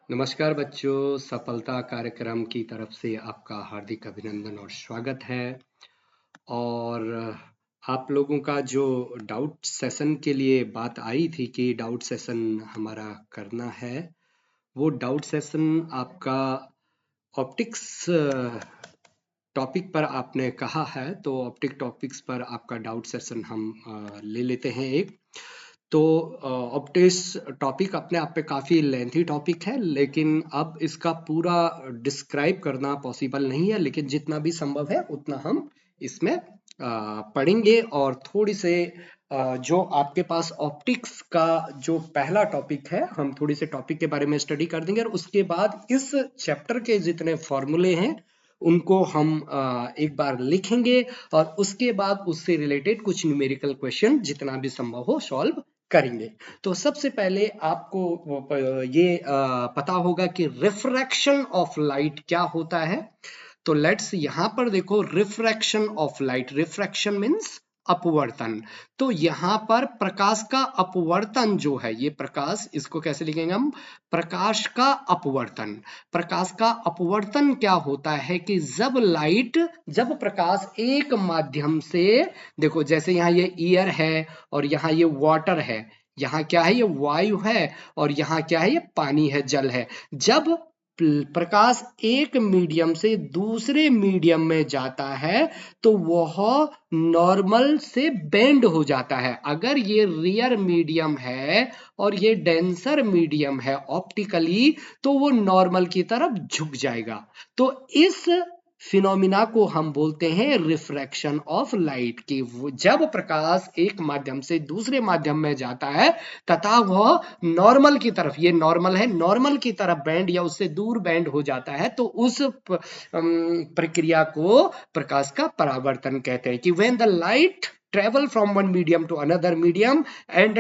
नमस्कार बच्चों, सफलता कार्यक्रम की तरफ से आपका हार्दिक अभिनंदन और स्वागत है। और आप लोगों का जो डाउट सेशन के लिए बात आई थी कि डाउट सेशन हमारा करना है, वो डाउट सेशन आपका ऑप्टिक्स टॉपिक पर आपने कहा है, तो ऑप्टिक टॉपिक्स पर आपका डाउट सेशन हम ले लेते हैं एक। तो ऑप्टिक्स टॉपिक अपने आप पे काफ़ी लेंथी टॉपिक है, लेकिन अब इसका पूरा डिस्क्राइब करना पॉसिबल नहीं है, लेकिन जितना भी संभव है उतना हम इसमें पढ़ेंगे। और थोड़ी से जो आपके पास ऑप्टिक्स का जो पहला टॉपिक है, हम थोड़ी से टॉपिक के बारे में स्टडी कर देंगे और उसके बाद इस चैप्टर के जितने फॉर्मूले हैं उनको हम एक बार लिखेंगे और उसके बाद उससे रिलेटेड कुछ न्यूमेरिकल क्वेश्चन जितना भी संभव हो सॉल्व करेंगे। तो सबसे पहले आपको ये पता होगा कि रिफ्रैक्शन ऑफ लाइट क्या होता है। तो लेट्स यहां पर देखो, refraction of light, refraction means अपवर्तन। तो यहां पर प्रकाश का अपवर्तन जो है, ये प्रकाश, इसको कैसे लिखेंगे हम? प्रकाश का अपवर्तन। प्रकाश का अपवर्तन क्या होता है कि जब प्रकाश एक माध्यम से, देखो जैसे यहाँ ये ईयर है और यहाँ ये वाटर है, यहाँ क्या है? ये वायु है और यहाँ क्या है? ये पानी है, जल है। जब प्रकाश एक मीडियम से दूसरे मीडियम में जाता है तो वह नॉर्मल से बेंड हो जाता है। अगर ये रियर मीडियम है और ये डेंसर मीडियम है ऑप्टिकली, तो वो नॉर्मल की तरफ झुक जाएगा। तो इस फिनोमिना को हम बोलते हैं रिफ्रैक्शन ऑफ लाइट। कि जब प्रकाश एक माध्यम से दूसरे माध्यम में जाता है तथा वह नॉर्मल की तरफ, ये नॉर्मल है, नॉर्मल की तरफ बेंड या उससे दूर बेंड हो जाता है, तो उस प्रक्रिया को प्रकाश का परावर्तन कहते हैं। कि when the light travel from one medium to another medium and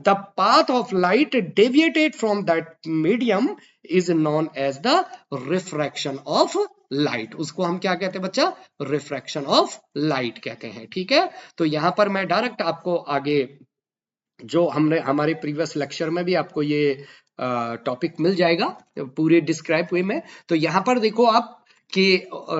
the path of light deviated from that medium is known as the refraction of light। उसको हम क्या कहते हैं बच्चा? रिफ्रैक्शन ऑफ लाइट कहते हैं। ठीक है, तो यहां पर मैं डायरेक्ट आपको आगे, जो हमने हमारे प्रीवियस लेक्चर में भी आपको ये टॉपिक मिल जाएगा पूरे डिस्क्राइब वे में। तो यहां पर देखो आप कि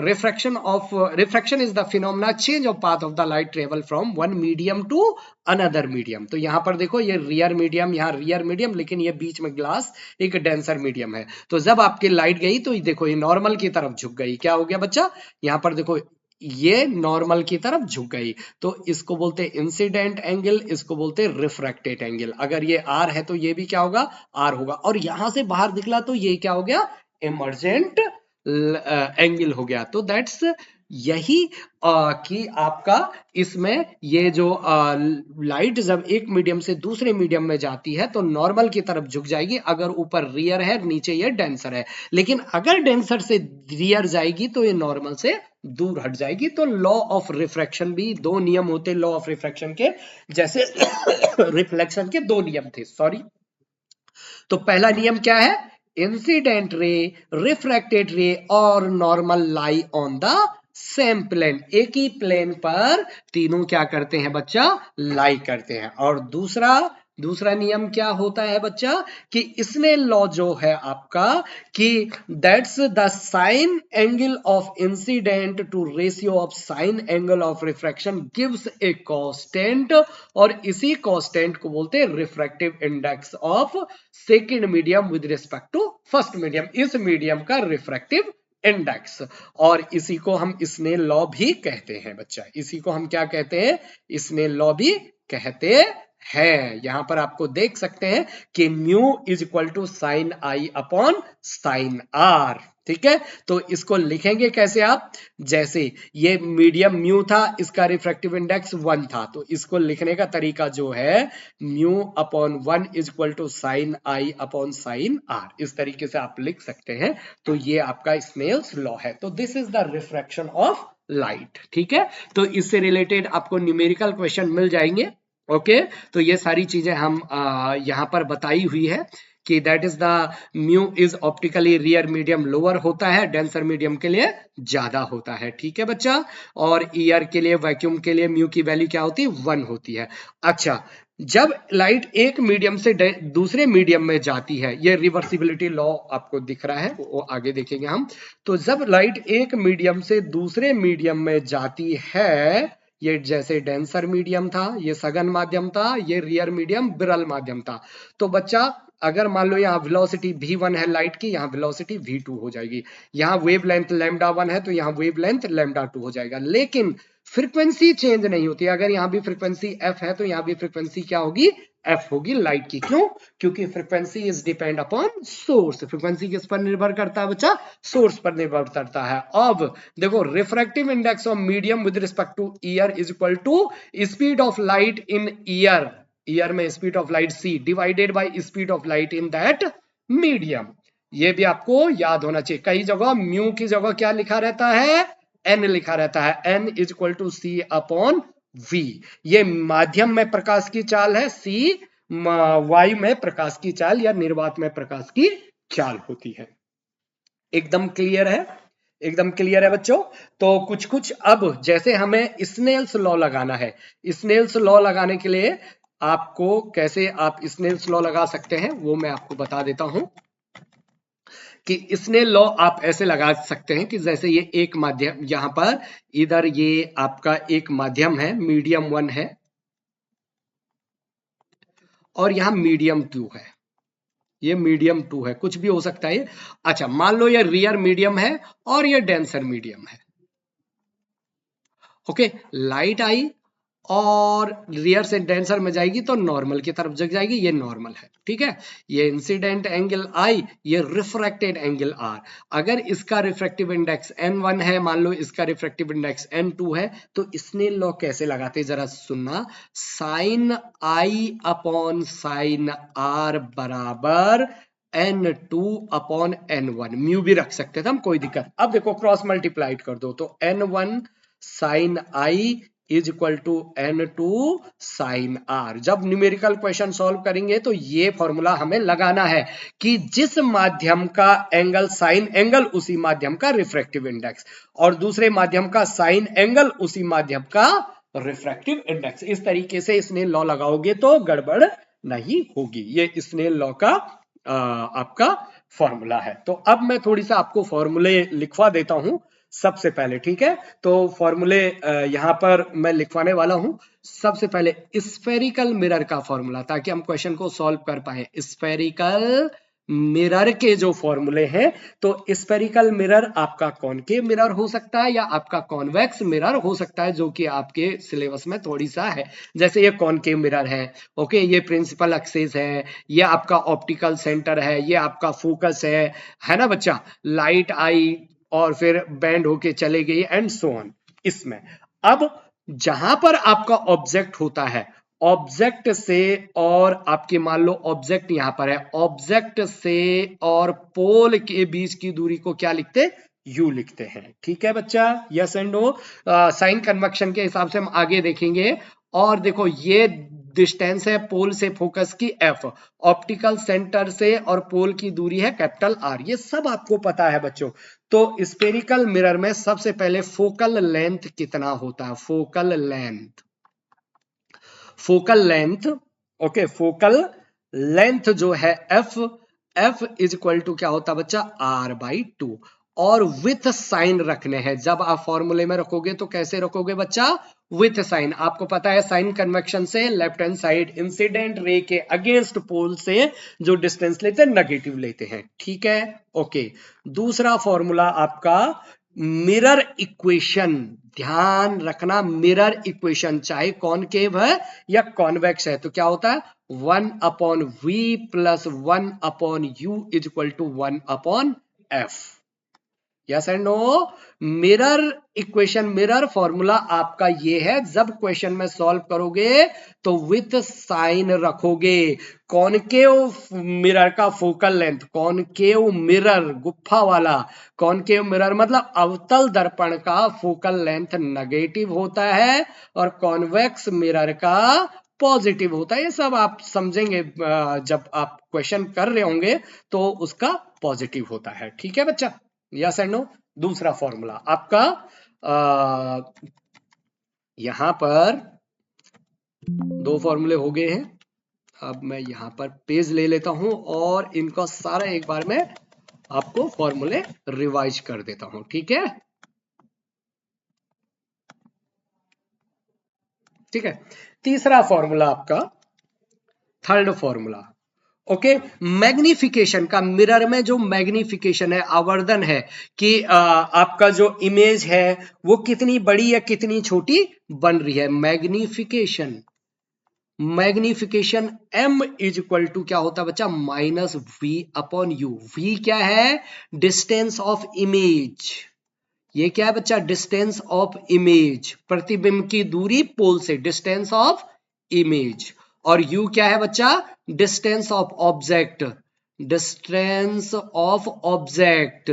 refraction is the phenomena change of path of the light travel from one medium to another medium. तो यहां पर देखो ये रियर मीडियम, यहाँ रियर मीडियम, लेकिन ये बीच में ग्लास एक डेंसर मीडियम है। तो जब आपकी लाइट गई तो देखो ये नॉर्मल की तरफ झुक गई। क्या हो गया बच्चा? यहाँ पर देखो ये नॉर्मल की तरफ झुक गई, तो इसको बोलते हैं इंसिडेंट एंगल, इसको बोलते हैं रिफ्रैक्टेड एंगल। अगर ये आर है तो ये भी क्या होगा? आर होगा। और यहां से बाहर निकला तो ये क्या हो गया? इमर्जेंट एंगल हो गया। तो दैट्स यही कि आपका इसमें ये जो लाइट जब एक मीडियम से दूसरे मीडियम में जाती है तो नॉर्मल की तरफ झुक जाएगी। अगर ऊपर रियर है, नीचे ये डेंसर है, लेकिन अगर डेंसर से रियर जाएगी तो ये नॉर्मल से दूर हट जाएगी। तो लॉ ऑफ रिफ्रैक्शन भी दो नियम होते, लॉ ऑफ रिफ्रैक्शन के, जैसे रिफ्लेक्शन के दो नियम थे, सॉरी। तो पहला नियम क्या है? इंसिडेंट रे, रिफ्रैक्टेड रे और normal lie on the same plane. एक ही प्लेन पर तीनों क्या करते हैं बच्चा? लाई करते हैं। और दूसरा नियम क्या होता है बच्चा? कि इसने लॉ जो है आपका, कि that's the sine angle of incident to ratio of sine angle of refraction gives a constant, और इसी कांस्टेंट को बोलते हैं refractive index of second medium with respect to first medium. इस मीडियम का रिफ्रैक्टिव इंडेक्स, और इसी को हम इसने लॉ भी कहते हैं बच्चा। इसी को हम क्या कहते हैं? इसने लॉ भी कहते हैं। यहां पर आपको देख सकते हैं कि mu is equal to sine i upon sine r. ठीक है, तो इसको लिखेंगे कैसे आप? जैसे ये मीडियम म्यू था, इसका रिफ्रैक्टिव इंडेक्स 1 था, तो इसको लिखने का तरीका जो है, mu upon 1 is equal to sine i upon sine r, इस तरीके से आप लिख सकते हैं। तो ये आपका स्नेल्स लॉ है। तो this is the refraction of light. ठीक है, तो इससे रिलेटेड आपको न्यूमेरिकल क्वेश्चन मिल जाएंगे। ओके, तो ये सारी चीजें हम यहाँ पर बताई हुई है कि that is the mu is optically rear medium lower होता है, डेंसर मीडियम के लिए ज्यादा होता है। ठीक है बच्चा, और ईयर के लिए, वैक्यूम के लिए म्यू की वैल्यू क्या होती है, 1 होती है। अच्छा, जब लाइट एक मीडियम से दूसरे मीडियम में जाती है, ये रिवर्सिबिलिटी लॉ आपको दिख रहा है, वो आगे देखेंगे हम। तो जब लाइट एक मीडियम से दूसरे मीडियम में जाती है, ये जैसे डेंसर मीडियम था, ये सघन माध्यम था, ये रियर मीडियम विरल माध्यम था। तो बच्चा अगर मान लो यहाँ वेलोसिटी v1 है लाइट की, यहाँ वेलोसिटी v2 हो जाएगी। यहाँ वेव लेंथ λ1 है तो यहाँ वेव लेंथ λ2 हो जाएगा। लेकिन फ्रीक्वेंसी चेंज नहीं होती। अगर यहाँ भी फ्रीक्वेंसी f है तो यहाँ भी फ्रीक्वेंसी क्या होगी, f होगी लाइट की। क्यों? क्योंकि frequency is depend upon source. Frequency किस पर निर्भर करता है बच्चा, सोर्स पर निर्भर करता है। अब देखो, refractive index of medium with respect to air is equal to speed of light in air, air में speed of light c divided by speed of light in that medium. ये भी आपको याद होना चाहिए। कई जगह म्यू की जगह क्या लिखा रहता है, n लिखा रहता है, n is equal to c upon v। ये माध्यम में प्रकाश की चाल है, c वायु में प्रकाश की चाल या निर्वात में प्रकाश की चाल होती है। एकदम क्लियर है, एकदम क्लियर है बच्चों। तो कुछ कुछ अब जैसे हमें स्नेल्स लॉ लगाना है, स्नेल्स लॉ लगाने के लिए आपको कैसे आप स्नेल्स लॉ लगा सकते हैं वो मैं आपको बता देता हूं। कि स्नेल लॉ आप ऐसे लगा सकते हैं कि जैसे ये एक माध्यम, यहां पर इधर ये आपका एक माध्यम है, मीडियम 1 है, और यहां मीडियम 2 है, ये मीडियम 2 है, कुछ भी हो सकता है। अच्छा, मान लो ये रियर मीडियम है और ये डेंसर मीडियम है। ओके, लाइट आई और रियर से डेंसर में जाएगी तो नॉर्मल की तरफ जग जाएगी, ये नॉर्मल है। ठीक है, ये इंसिडेंट एंगल आई, ये रिफ्रैक्टेड एंगल आर। अगर इसका रिफ्रैक्टिव इंडेक्स n1 है, मान लो इसका रिफ्रैक्टिव इंडेक्स n2 है, तो स्नेल लॉ कैसे लगाते जरा सुनना। Sine i upon sine r बराबर n2 अपॉन n1, म्यू भी रख सकते थे हम, कोई दिक्कत। अब देखो क्रॉस मल्टीप्लाइड कर दो तो n1 sine i is equal to n2 sine r। जब न्यूमेरिकल क्वेश्चन सॉल्व करेंगे तो ये फॉर्मूला हमें लगाना है कि जिस माध्यम का एंगल साइन एंगल उसी माध्यम का रिफ्रैक्टिव इंडेक्स, और दूसरे माध्यम का साइन एंगल उसी माध्यम का रिफ्रैक्टिव इंडेक्स। इस तरीके से स्नेल लॉ लगाओगे तो गड़बड़ नहीं होगी। ये स्नेल लॉ का आपका फॉर्मूला है। तो अब मैं थोड़ी सा आपको फॉर्मूले लिखवा देता हूं सबसे पहले। ठीक है, तो फॉर्मूले यहां पर मैं लिखवाने वाला हूं। सबसे पहले स्फेरिकल मिरर का फॉर्मूला, ताकि हम क्वेश्चन को सॉल्व कर पाए। स्फेरिकल मिरर के जो फॉर्मूले हैं, तो स्फेरिकल मिरर आपका कॉनकेव मिरर हो सकता है या आपका कॉन्वेक्स मिरर हो सकता है, जो कि आपके सिलेबस में थोड़ी सा है। जैसे ये कॉनकेव मिरर है, ओके, ये प्रिंसिपल एक्सिस है, ये आपका ऑप्टिकल सेंटर है, ये आपका फोकस है ना बच्चा। लाइट आई और फिर बैंड होके चले गई एंड सो ऑन। इसमें अब जहां पर आपका ऑब्जेक्ट होता है, ऑब्जेक्ट से और आपके मान लो ऑब्जेक्ट यहां पर है, ऑब्जेक्ट से और पोल के बीच की दूरी को क्या लिखते, यू लिखते हैं। ठीक है बच्चा, yes and no. Sign convention के हिसाब से हम आगे देखेंगे। और देखो, ये डिस्टेंस है पोल से फोकस की एफ, ऑप्टिकल सेंटर से और पोल की दूरी है कैपिटल आर। ये सब आपको पता है बच्चों। तो स्फेरिकल मिरर में सबसे पहले फोकल लेंथ कितना होता है, focal length, focal length, okay, focal length जो है F, F is equal to क्या होता है बच्चा, आर बाई 2। और विथ साइन रखने हैं। जब आप फॉर्मूले में रखोगे तो कैसे रखोगे बच्चा, विथ साइन। आपको पता है साइन कन्वेक्शन से left hand side incident ray के अगेंस्ट पोल से जो डिस्टेंस लेते हैं नेगेटिव लेते हैं। ठीक है, ओके। दूसरा फॉर्मूला आपका मिरर इक्वेशन, ध्यान रखना, मिरर इक्वेशन चाहे कॉनकेव है या कॉन्वेक्स है तो क्या होता है, 1 upon v plus 1 upon u is equal to 1 upon f। Yes and no. Mirror equation, mirror formula आपका ये है। जब क्वेश्चन में सॉल्व करोगे तो विथ साइन रखोगे। कॉनकेव मिरर का फोकल लेंथ, कॉनकेव मिरर गुफा वाला, कॉनकेव मिरर मतलब अवतल दर्पण का फोकल लेंथ नेगेटिव होता है, और कॉन्वेक्स मिरर का पॉजिटिव होता है। ये सब आप समझेंगे जब आप क्वेश्चन कर रहे होंगे तो उसका पॉजिटिव होता है। ठीक है बच्चा, यस एंड नो। दूसरा फॉर्मूला आपका यहां पर दो फॉर्मूले हो गए हैं। अब मैं यहां पर पेज ले लेता हूं और इनका सारा एक बार में आपको फॉर्मूले रिवाइज कर देता हूं। ठीक है, ठीक है। तीसरा फॉर्मूला आपका थर्ड फॉर्मूला, ओके। मैग्निफिकेशन का, मिरर में जो मैग्निफिकेशन है, आवर्धन है कि आपका जो इमेज है वो कितनी बड़ी या कितनी छोटी बन रही है। Magnification, magnification m is equal to क्या होता है बच्चा, minus v upon u. v क्या है, डिस्टेंस ऑफ इमेज। ये क्या है बच्चा, डिस्टेंस ऑफ इमेज, प्रतिबिंब की दूरी पोल से, डिस्टेंस ऑफ इमेज। और u क्या है बच्चा, distance of object, distance of object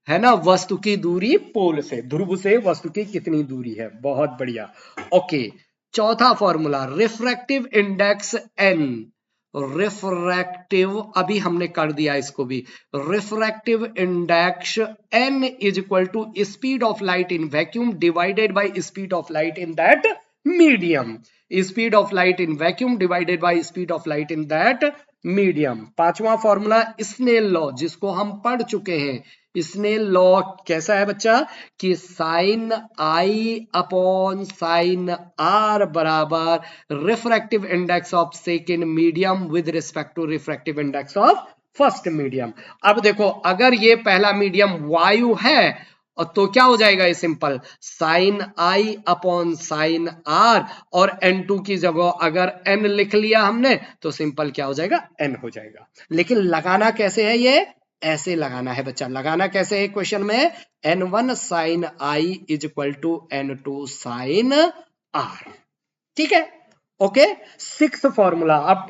है ना, वस्तु की दूरी पोल से, ध्रुव से वस्तु की कितनी दूरी है। बहुत बढ़िया, ओके। चौथा formula refractive index n, refractive अभी हमने कर दिया इसको भी, refractive index n is equal to speed of light in vacuum divided by speed of light in that medium, speed of light in vacuum divided by speed of light in that medium. पांचवा formula Snell law, जिसको हम पढ़ चुके हैं। Snell law कैसा है बच्चा, कि sine i upon sine r बराबर refractive index of second medium with respect to refractive index of first medium. अब देखो, अगर ये पहला मीडियम वायु है और तो क्या हो जाएगा, ये simple sine i upon sine r, और n2 की जगह अगर n लिख लिया हमने तो सिंपल क्या हो जाएगा, n हो जाएगा। लेकिन लगाना कैसे है, ये ऐसे लगाना है बच्चा। लगाना कैसे है क्वेश्चन में, n1 sine i is equal to n2 sine r. ठीक है, ओके। सिक्स्थ फॉर्मूला, अब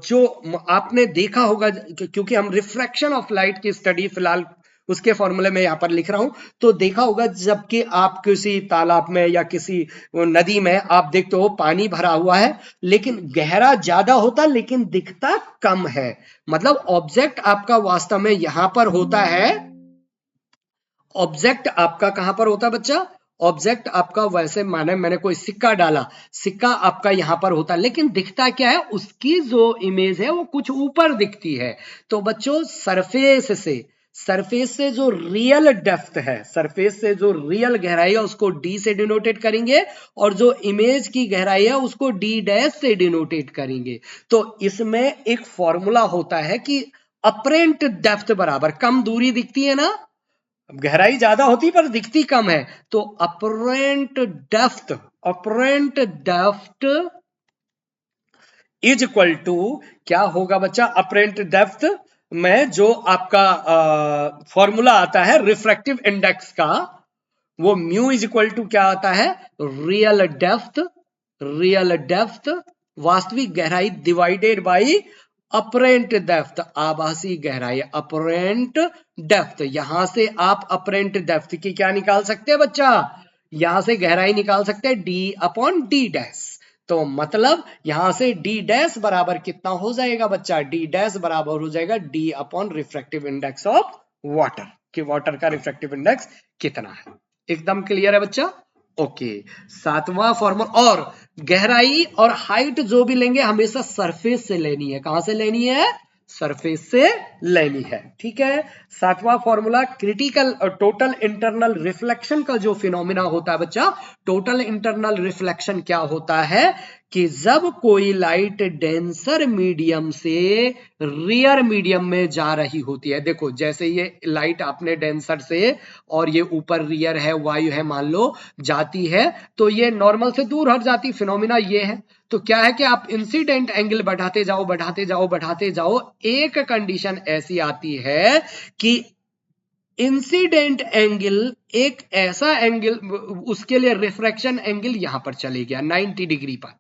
जो आपने देखा होगा, क्योंकि हम रिफ्रैक्शन ऑफ लाइट की स्टडी फिलहाल उसके फॉर्मूले में यहां पर लिख रहा हूं, तो देखा होगा जबकि आप किसी तालाब में या किसी नदी में आप देखते हो पानी भरा हुआ है, लेकिन गहरा ज्यादा होता लेकिन दिखता कम है। मतलब ऑब्जेक्ट आपका वास्तव में यहां पर होता है, ऑब्जेक्ट आपका कहां पर होता है बच्चा, ऑब्जेक्ट आपका वैसे माने मैंने कोई सिक्का डाला, सिक्का आपका यहां पर होता है, लेकिन दिखता क्या है, उसकी जो इमेज है वो कुछ ऊपर दिखती है। तो बच्चों सरफेस से जो रियल डेप्थ है, सरफेस से जो रियल गहराई है उसको d से डिनोटेट करेंगे, और जो इमेज की गहराई है उसको d डैश से डिनोटेट करेंगे। तो इसमें एक फॉर्मूला होता है कि अपरेंट डेप्थ बराबर, कम दूरी दिखती है ना, गहराई ज्यादा होती पर दिखती कम है, तो apparent depth is equal to क्या होगा बच्चा, अपरेंट डेप्थ में जो आपका फॉर्मूला आता है रिफ्रैक्टिव इंडेक्स का, वो म्यू इज इक्वल टू क्या आता है, रियल डेप्थ वास्तविक गहराई डिवाइडेड बाई अपरेंट डेप्थ, आभासी गहराई, अपरेंट डेप्थ। यहां से आप अपरेंट डेप्थ की क्या निकाल सकते हैं बच्चा, यहां से गहराई निकाल सकते हैं d अपॉन डी डैश। तो मतलब यहां से d डैश बराबर कितना हो जाएगा बच्चा, d डैश बराबर हो जाएगा d upon refractive index of water, कि वाटर का रिफ्रैक्टिव इंडेक्स कितना है। एकदम क्लियर है बच्चा, ओके। सातवां फॉर्मूला, और गहराई और हाइट जो भी लेंगे हमेशा सरफेस से लेनी है, कहां से लेनी है, सरफेस से लेनी है। ठीक है, सातवां formula critical total internal reflection का जो फिनोमिना होता है बच्चा, टोटल इंटरनल रिफ्लेक्शन क्या होता है, कि जब कोई लाइट डेंसर मीडियम से रियर मीडियम में जा रही होती है, देखो जैसे ये लाइट आपने डेंसर से और ये ऊपर रियर है, वायु है मान लो, जाती है तो ये नॉर्मल से दूर हट जाती, फिनोमिना ये है। तो क्या है कि आप इंसिडेंट एंगल बढ़ाते जाओ, एक कंडीशन ऐसी आती है कि इंसिडेंट एंगल एक ऐसा एंगल, उसके लिए रिफ्रैक्शन एंगल यहां पर चले गया 90 डिग्री पर,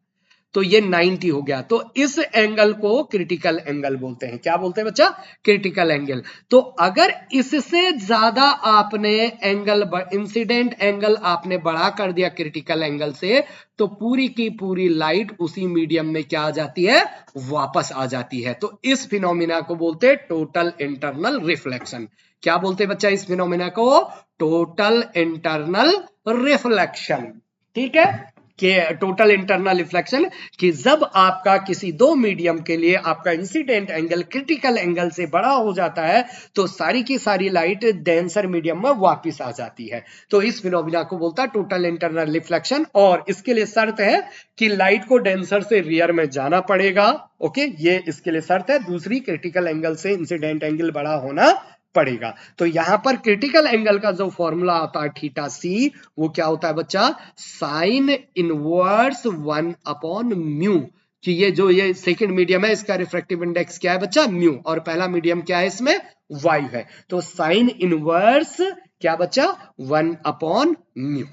तो ये 90 हो गया। तो इस एंगल को क्रिटिकल एंगल बोलते हैं। क्या बोलते हैं बच्चा? Critical angle. तो अगर इससे ज्यादा आपने एंगल, इंसिडेंट एंगल आपने बड़ा कर दिया क्रिटिकल एंगल से, तो पूरी की पूरी लाइट उसी मीडियम में क्या आ जाती है? वापस आ जाती है। तो इस फिनोमिना को बोलते हैं टोटल इंटरनल रिफ्लेक्शन। क्या बोलते हैं बच्चा इस फिनोमिना को? Total internal reflection. ठीक है, कि टोटल इंटरनल रिफ्लेक्शन, कि जब आपका किसी दो मीडियम के लिए आपका इंसिडेंट एंगल क्रिटिकल एंगल से बड़ा हो जाता है, तो सारी की सारी लाइट डेंसर मीडियम में वापस आ जाती है। तो इस फिनोमिना को बोलता है टोटल इंटरनल रिफ्लेक्शन। और इसके लिए शर्त है कि लाइट को डेंसर से रियर में जाना पड़ेगा। ओके, ये इसके लिए शर्त है। दूसरी, क्रिटिकल एंगल से इंसिडेंट एंगल बड़ा होना पड़ेगा। तो यहां पर क्रिटिकल एंगल का जो फॉर्मूला आता है थीटा सी, वो क्या होता है बच्चा? Sign inverse 1 upon mu. कि ये सेकंड मीडियम है, इसका रिफ्रैक्टिव इंडेक्स क्या है बच्चा? म्यू। और पहला मीडियम क्या है इसमें? वाई है। तो साइन इनवर्स क्या बच्चा? 1 अपॉन म्यू।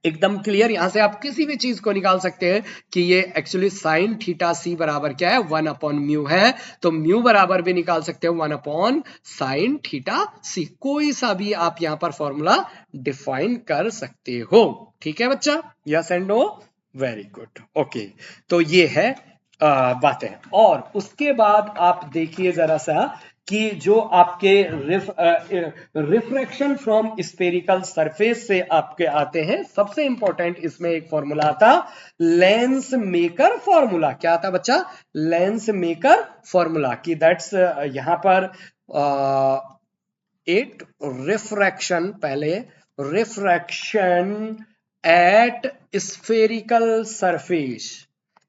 एकदम क्लियर। यहां से आप किसी भी चीज को निकाल सकते हैं कि ये एक्चुअली साइन थीटा सी बराबर क्या है? 1 अपॉन म्यू है। तो म्यू बराबर भी निकाल सकते हो 1 अपॉन साइन थीटा सी। कोई सा भी आप यहां पर फॉर्मूला डिफाइन कर सकते हो। ठीक है बच्चा? Yes and no? Very good. Okay, तो ये है बातें। और उसके बाद आप देखिए जरा सा कि जो आपके रिफ्रैक्शन फ्रॉम स्फेरिकल सरफेस से आपके आते हैं, सबसे इंपॉर्टेंट इसमें एक फॉर्मूला आता, लेंस मेकर फॉर्मूला। क्या आता बच्चा? Lens maker formula. कि दैट्स यहां पर इट रिफ्रैक्शन, पहले refraction at spherical surface.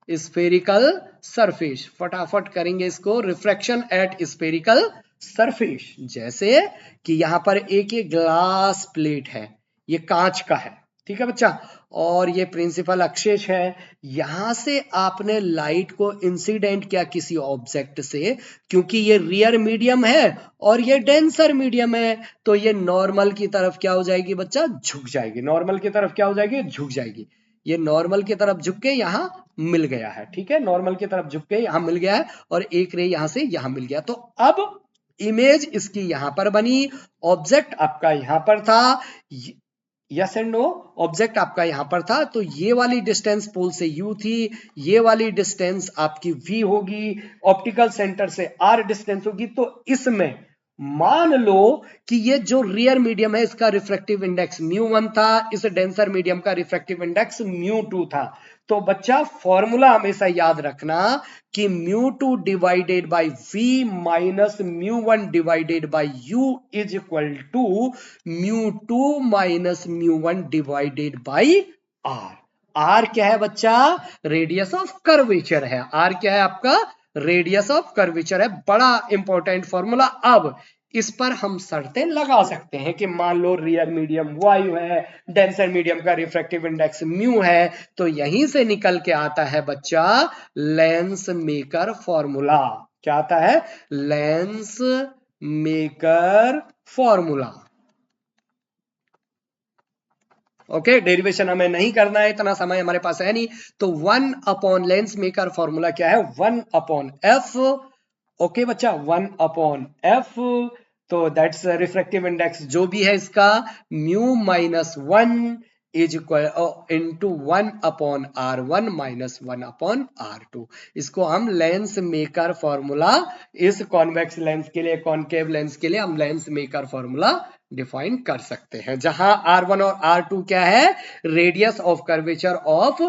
Spherical surface, फटाफट करेंगे इसको। रिफ्रैक्शन एट स्फेरिकल सरफेस, जैसे कि यहां पर एक ये ग्लास प्लेट है, ये कांच का है, ठीक है बच्चा, और ये प्रिंसिपल अक्षेश है। यहां से आपने लाइट को इंसिडेंट किया किसी ऑब्जेक्ट से, क्योंकि ये रियर मीडियम है और ये डेंसर मीडियम है, तो ये नॉर्मल की तरफ क्या हो जाएगी बच्चा? झुक जाएगी। नॉर्मल की तरफ क्या हो जाएगी? झुक जाएगी। ये नॉर्मल की तरफ झुक के यहां मिल गया है। ठीक है, नॉर्मल की तरफ झुक के यहां मिल गया है, और एक रे यहां से यहां मिल गया। तो अब इमेज इसकी यहां पर बनी, ऑब्जेक्ट आपका यहां पर था। Yes and no? ऑब्जेक्ट आपका यहां पर था, तो ये वाली डिस्टेंस पोल से u थी, ये वाली डिस्टेंस आपकी v होगी, ऑप्टिकल सेंटर से r डिस्टेंस होगी। तो इसमें मान लो कि ये जो रियर मीडियम है इसका रिफ्रैक्टिव इंडेक्स μ1 था, इस डेंसर मीडियम का रिफ्रैक्टिव इंडेक्स μ2 था। तो बच्चा फॉर्मूला हमेशा याद रखना कि μ2 divided by v minus μ1 divided by u is equal to μ2 minus μ1 divided by r। r क्या है बच्चा? रेडियस ऑफ कर्वेचर है। r क्या है आपका? रेडियस ऑफ कर्वेचर है। बड़ा इंपॉर्टेंट फॉर्मूला। अब इस पर हम शर्तें लगा सकते हैं कि मान लो रियर मीडियम वायु है, डेंसर मीडियम का रिफ्रैक्टिव इंडेक्स म्यू है, तो यहीं से निकल के आता है बच्चा लेंस मेकर फॉर्मूला। क्या आता है? Lens maker formula. Okay, derivation हमें नहीं करना है, इतना समय हमारे पास है नहीं। तो 1 अपॉन लेंस मेकर फॉर्मूला क्या है? 1 अपॉन एफ। ओके बच्चा, 1 अपॉन एफ। तो दैट्स रिफ्रैक्टिव इंडेक्स जो भी है इसका, mu minus 1 is equal into 1 upon R1 minus 1 upon R2। इसको हम लेंस मेकर फॉर्मूला, इस कॉन्वेक्स लेंस के लिए, कॉनकेव लेंस के लिए हम लेंस मेकर फॉर्मूला डिफाइन कर सकते हैं, जहां R1 और R2 क्या है? Radius of curvature of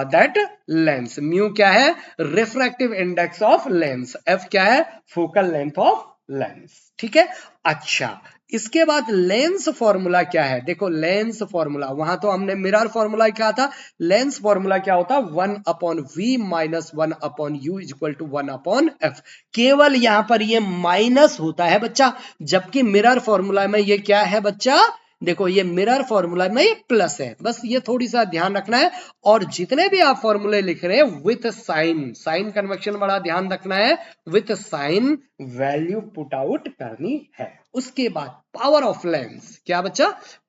that lens. Mu क्या है? Refractive index of lens. F क्या है? Focal length of lens. ठीक है, अच्छा, इसके बाद लेंस फॉर्मूला क्या है? देखो लेंस फॉर्मूला, वहां तो हमने मिरर फॉर्मूला क्या था, लेंस फॉर्मूला क्या होता? 1 upon v minus 1 upon u is equal to 1 upon f। केवल यहां पर ये माइनस होता है बच्चा, जबकि मिरर फॉर्मूला में ये क्या है बच्चा? देखो ये मिरर फॉर्मूला में ये प्लस है, बस ये थोड़ी सा ध्यान रखना है। और जितने भी आप फॉर्मूले लिख रहे हैं विथ साइन, साइन कन्वेक्शन बड़ा ध्यान रखना है, with sign value put out करनी है। उसके बाद पावर ऑफ लेंस, क्या बच्चा?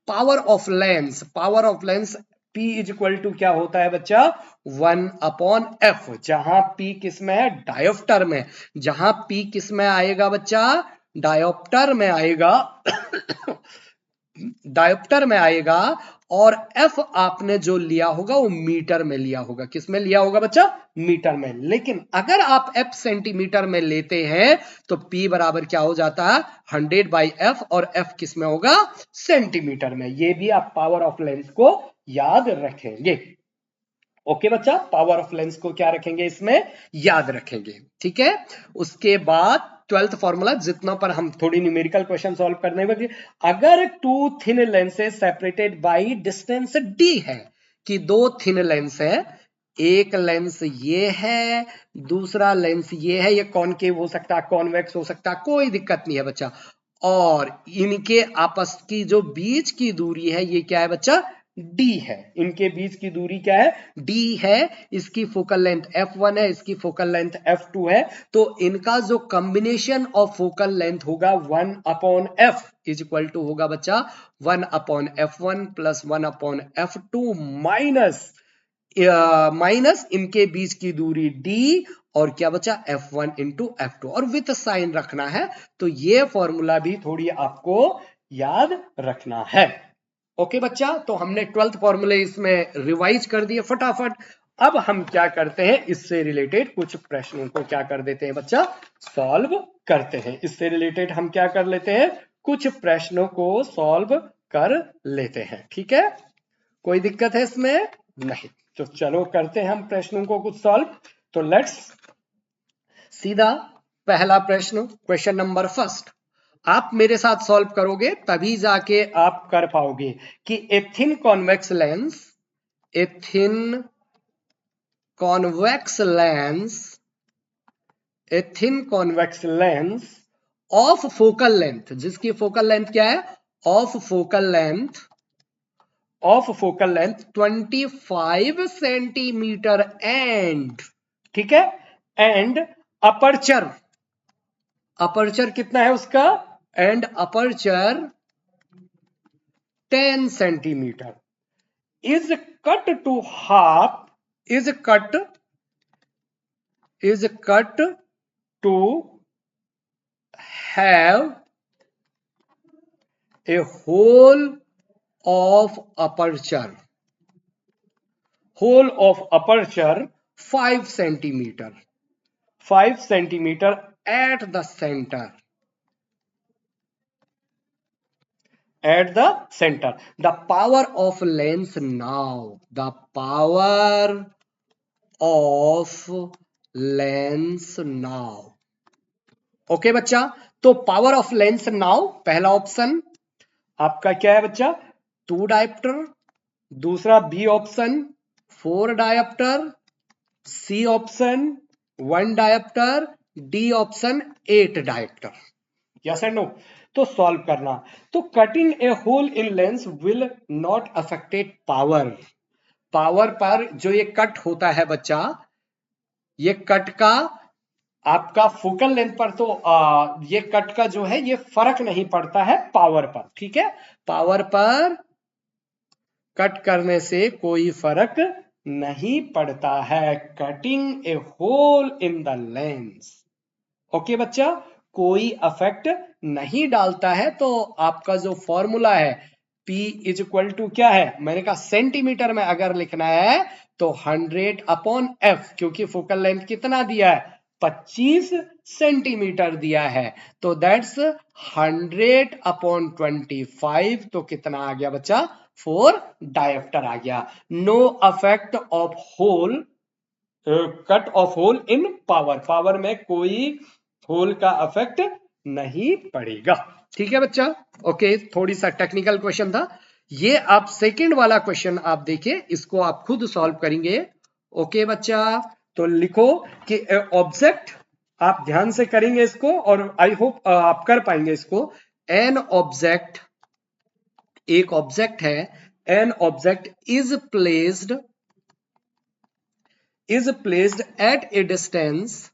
Power of lens, power of lens P is equal to क्या होता है बच्चा 1/f, जहां P किस में है डायोप्टर में, जहां P किस में आएगा बच्चा डायोप्टर में आएगा डायोप्टर में आएगा, और F आपने जो लिया होगा वो मीटर में लिया होगा। किस में लिया होगा बच्चा मीटर में। लेकिन अगर आप F सेंटीमीटर में लेते हैं तो P बराबर क्या हो जाता है 100/f, और F किस में होगा सेंटीमीटर में। ये भी आप पावर ऑफ लेंस को याद रखेंगे। ओके बच्चा, पावर ऑफ लेंस को क्या रखेंगे इसमें याद रखेंगे। ठीक है, उसके बाद 12th फॉर्मूला जितना पर हम थोड़ी न्यूमेरिकल क्वेश्चन सॉल्व करने में, अगर two thin lenses separated by distance d है, कि दो थिन लेंस है, एक लेंस ये है, दूसरा लेंस ये है, ये कॉनकेव हो सकता है, कॉन्वेक्स हो सकता है, कोई दिक्कत नहीं है बच्चा, और इनके आपस की जो बीच की दूरी है ये क्या है बच्चा d है। इनके बीच की दूरी क्या है d है, इसकी फोकल लेंथ f1 है, इसकी फोकल लेंथ f2 है, तो इनका जो कॉम्बिनेशन ऑफ फोकल लेंथ होगा 1/f इज इक्वल टू होगा बच्चा 1/f1 प्लस 1/f2 माइनस इनके बीच की दूरी d, और क्या बचा f1 इंटू f2, और विथ साइन रखना है। तो ये फॉर्मूला भी थोड़ी आपको याद रखना है। ओके बच्चा, तो हमने 12th फॉर्मूले इसमें रिवाइज कर दिए फटाफट। अब हम क्या करते हैं, इससे रिलेटेड कुछ प्रश्नों को क्या कर देते हैं बच्चा सॉल्व करते हैं। इससे रिलेटेड हम क्या कर लेते हैं, कुछ प्रश्नों को सॉल्व कर लेते हैं। ठीक है, कोई दिक्कत है इसमें नहीं, तो चलो करते हैं हम प्रश्नों को कुछ सॉल्व। तो लेट्स सीधा पहला प्रश्न, क्वेश्चन नंबर फर्स्ट, आप मेरे साथ सॉल्व करोगे तभी जाके आप कर पाओगे कि a thin convex lens, a thin convex lens, a thin convex lens of focal length, जिसकी फोकल लेंथ क्या है of focal length, of focal length 25 centimetre and, ठीक है, एंड अपर्चर, अपर्चर कितना है उसका, and aperture 10 centimetre is cut to half, is cut to have a whole of aperture, whole of aperture 5 centimeter, 5 centimeter at the center, at the center. The power of lens now, the power of lens now. Okay बच्चा, तो power of lens now पहला option आपका क्या है बच्चा 2 dioptre, दूसरा B option 4 dioptre, C option 1 dioptre, D option 8 dioptre. Yes and no, तो solve करना। तो cutting a hole in lens will not affected power, power पर जो ये कट होता है बच्चा, ये कट का आपका फोकल लेंथ पर तो ये कट का जो है ये फर्क नहीं पड़ता है पावर पर। ठीक है, पावर पर कट करने से कोई फर्क नहीं पड़ता है, cutting a hole in the lens. Okay बच्चा, कोई अफेक्ट नहीं डालता है। तो आपका जो फॉर्मूला है P इज इक्वल टू क्या है, मैंने कहा सेंटीमीटर में अगर लिखना है तो 100/f, क्योंकि फोकल लेंथ कितना दिया है 25 सेंटीमीटर दिया है, तो दैट्स 100/25, तो कितना आ गया बच्चा 4 डायोप्टर आ गया। No affect of hole, cut of hole in power, power में कोई होल का अफेक्ट नहीं पड़ेगा। ठीक है बच्चा, ओके, थोड़ी सा टेक्निकल क्वेश्चन था ये। आप सेकंड वाला क्वेश्चन आप देखिए, इसको आप खुद सॉल्व करेंगे। ओके बच्चा, तो लिखो कि ऑब्जेक्ट, आप ध्यान से करेंगे इसको और आई होप आप कर पाएंगे इसको। एन ऑब्जेक्ट, एक ऑब्जेक्ट है, an object is placed at a distance,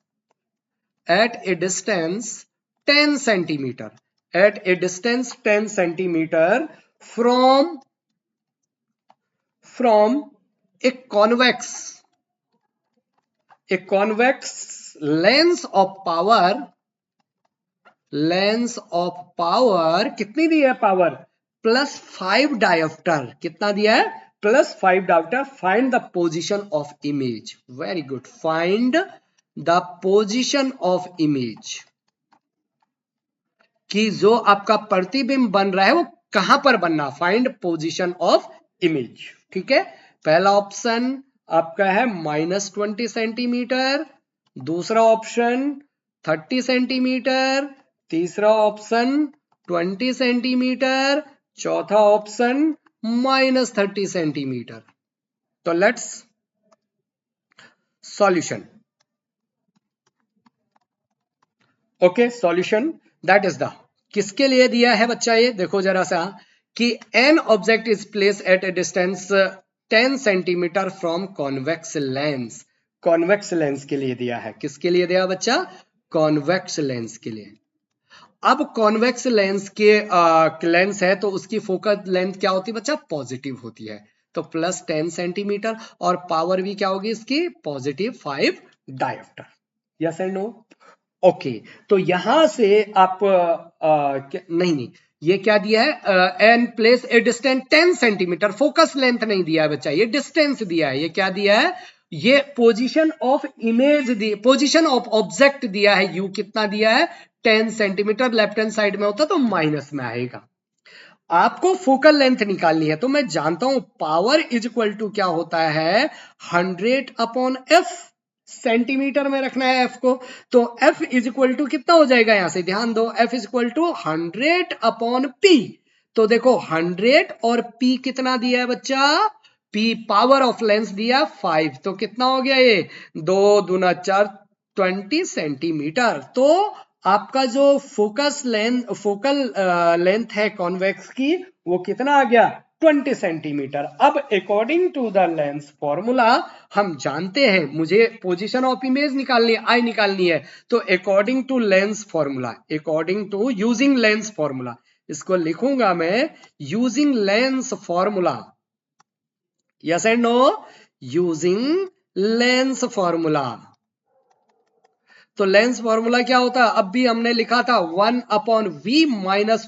at a distance 10 centimeter, at a distance 10 centimeter from from a convex lens of power कितनी दी है पावर +5 डायोप्टर कितना दिया है +5 dioptre find the position of image very good find the position of image कि जो आपका प्रतिबिंब बन रहा है वो कहां पर बनना फाइंड पोजीशन ऑफ इमेज ठीक है पहला ऑप्शन आपका है -20 सेंटीमीटर दूसरा ऑप्शन 30 सेंटीमीटर तीसरा ऑप्शन 20 सेंटीमीटर चौथा ऑप्शन -30 सेंटीमीटर तो let's solution okay solution that is the किसके लिए दिया है बच्चा ये देखो जरा सा कि an object is place at A distance 10 centimetre from convex lens के लिए दिया है किसके लिए दिया बच्चा कॉन्वेक्स लेंस के लिए अब कॉन्वेक्स लेंस के लेंस है तो उसकी फोकल लेंथ क्या होती है बच्चा पॉजिटिव होती है तो +10 सेंटीमीटर और पावर भी क्या होगी इसकी +5 dioptre yes and no okay तो यहां से आप नहीं ये क्या दिया है an place a distance 10 centimetre focus length नहीं दिया है बच्चा ये डिस्टेंस दिया है ये क्या दिया है ये position of image the position of object दिया है यू कितना दिया है 10 सेंटीमीटर लेफ्ट हैंड साइड में होता तो माइनस में आएगा आपको फोकल लेंथ निकालनी है तो मैं जानता हूं पावर इज इक्वल टू क्या होता है 100/f सेंटीमीटर में रखना है f को तो f इज इक्वल टू कितना हो जाएगा यहां से ध्यान दो f is equal to 100/p तो देखो 100 और p कितना दिया है बच्चा p पावर ऑफ लेंस दिया 5 तो कितना हो गया ये 2 दूना 4 20 सेंटीमीटर तो आपका जो फोकल लेंथ है कॉन्वेक्स की वो कितना आ गया 20 सेंटीमीटर अब according to the lens formula हम जानते हैं मुझे पोजीशन ऑफ इमेज निकालनी है आई निकालनी है तो according to lens formula according to using lens formula इसको लिखूंगा मैं using lens formula yes and no using lens formula तो लेंस फॉर्मूला क्या होता है अब भी हमने लिखा था 1/v -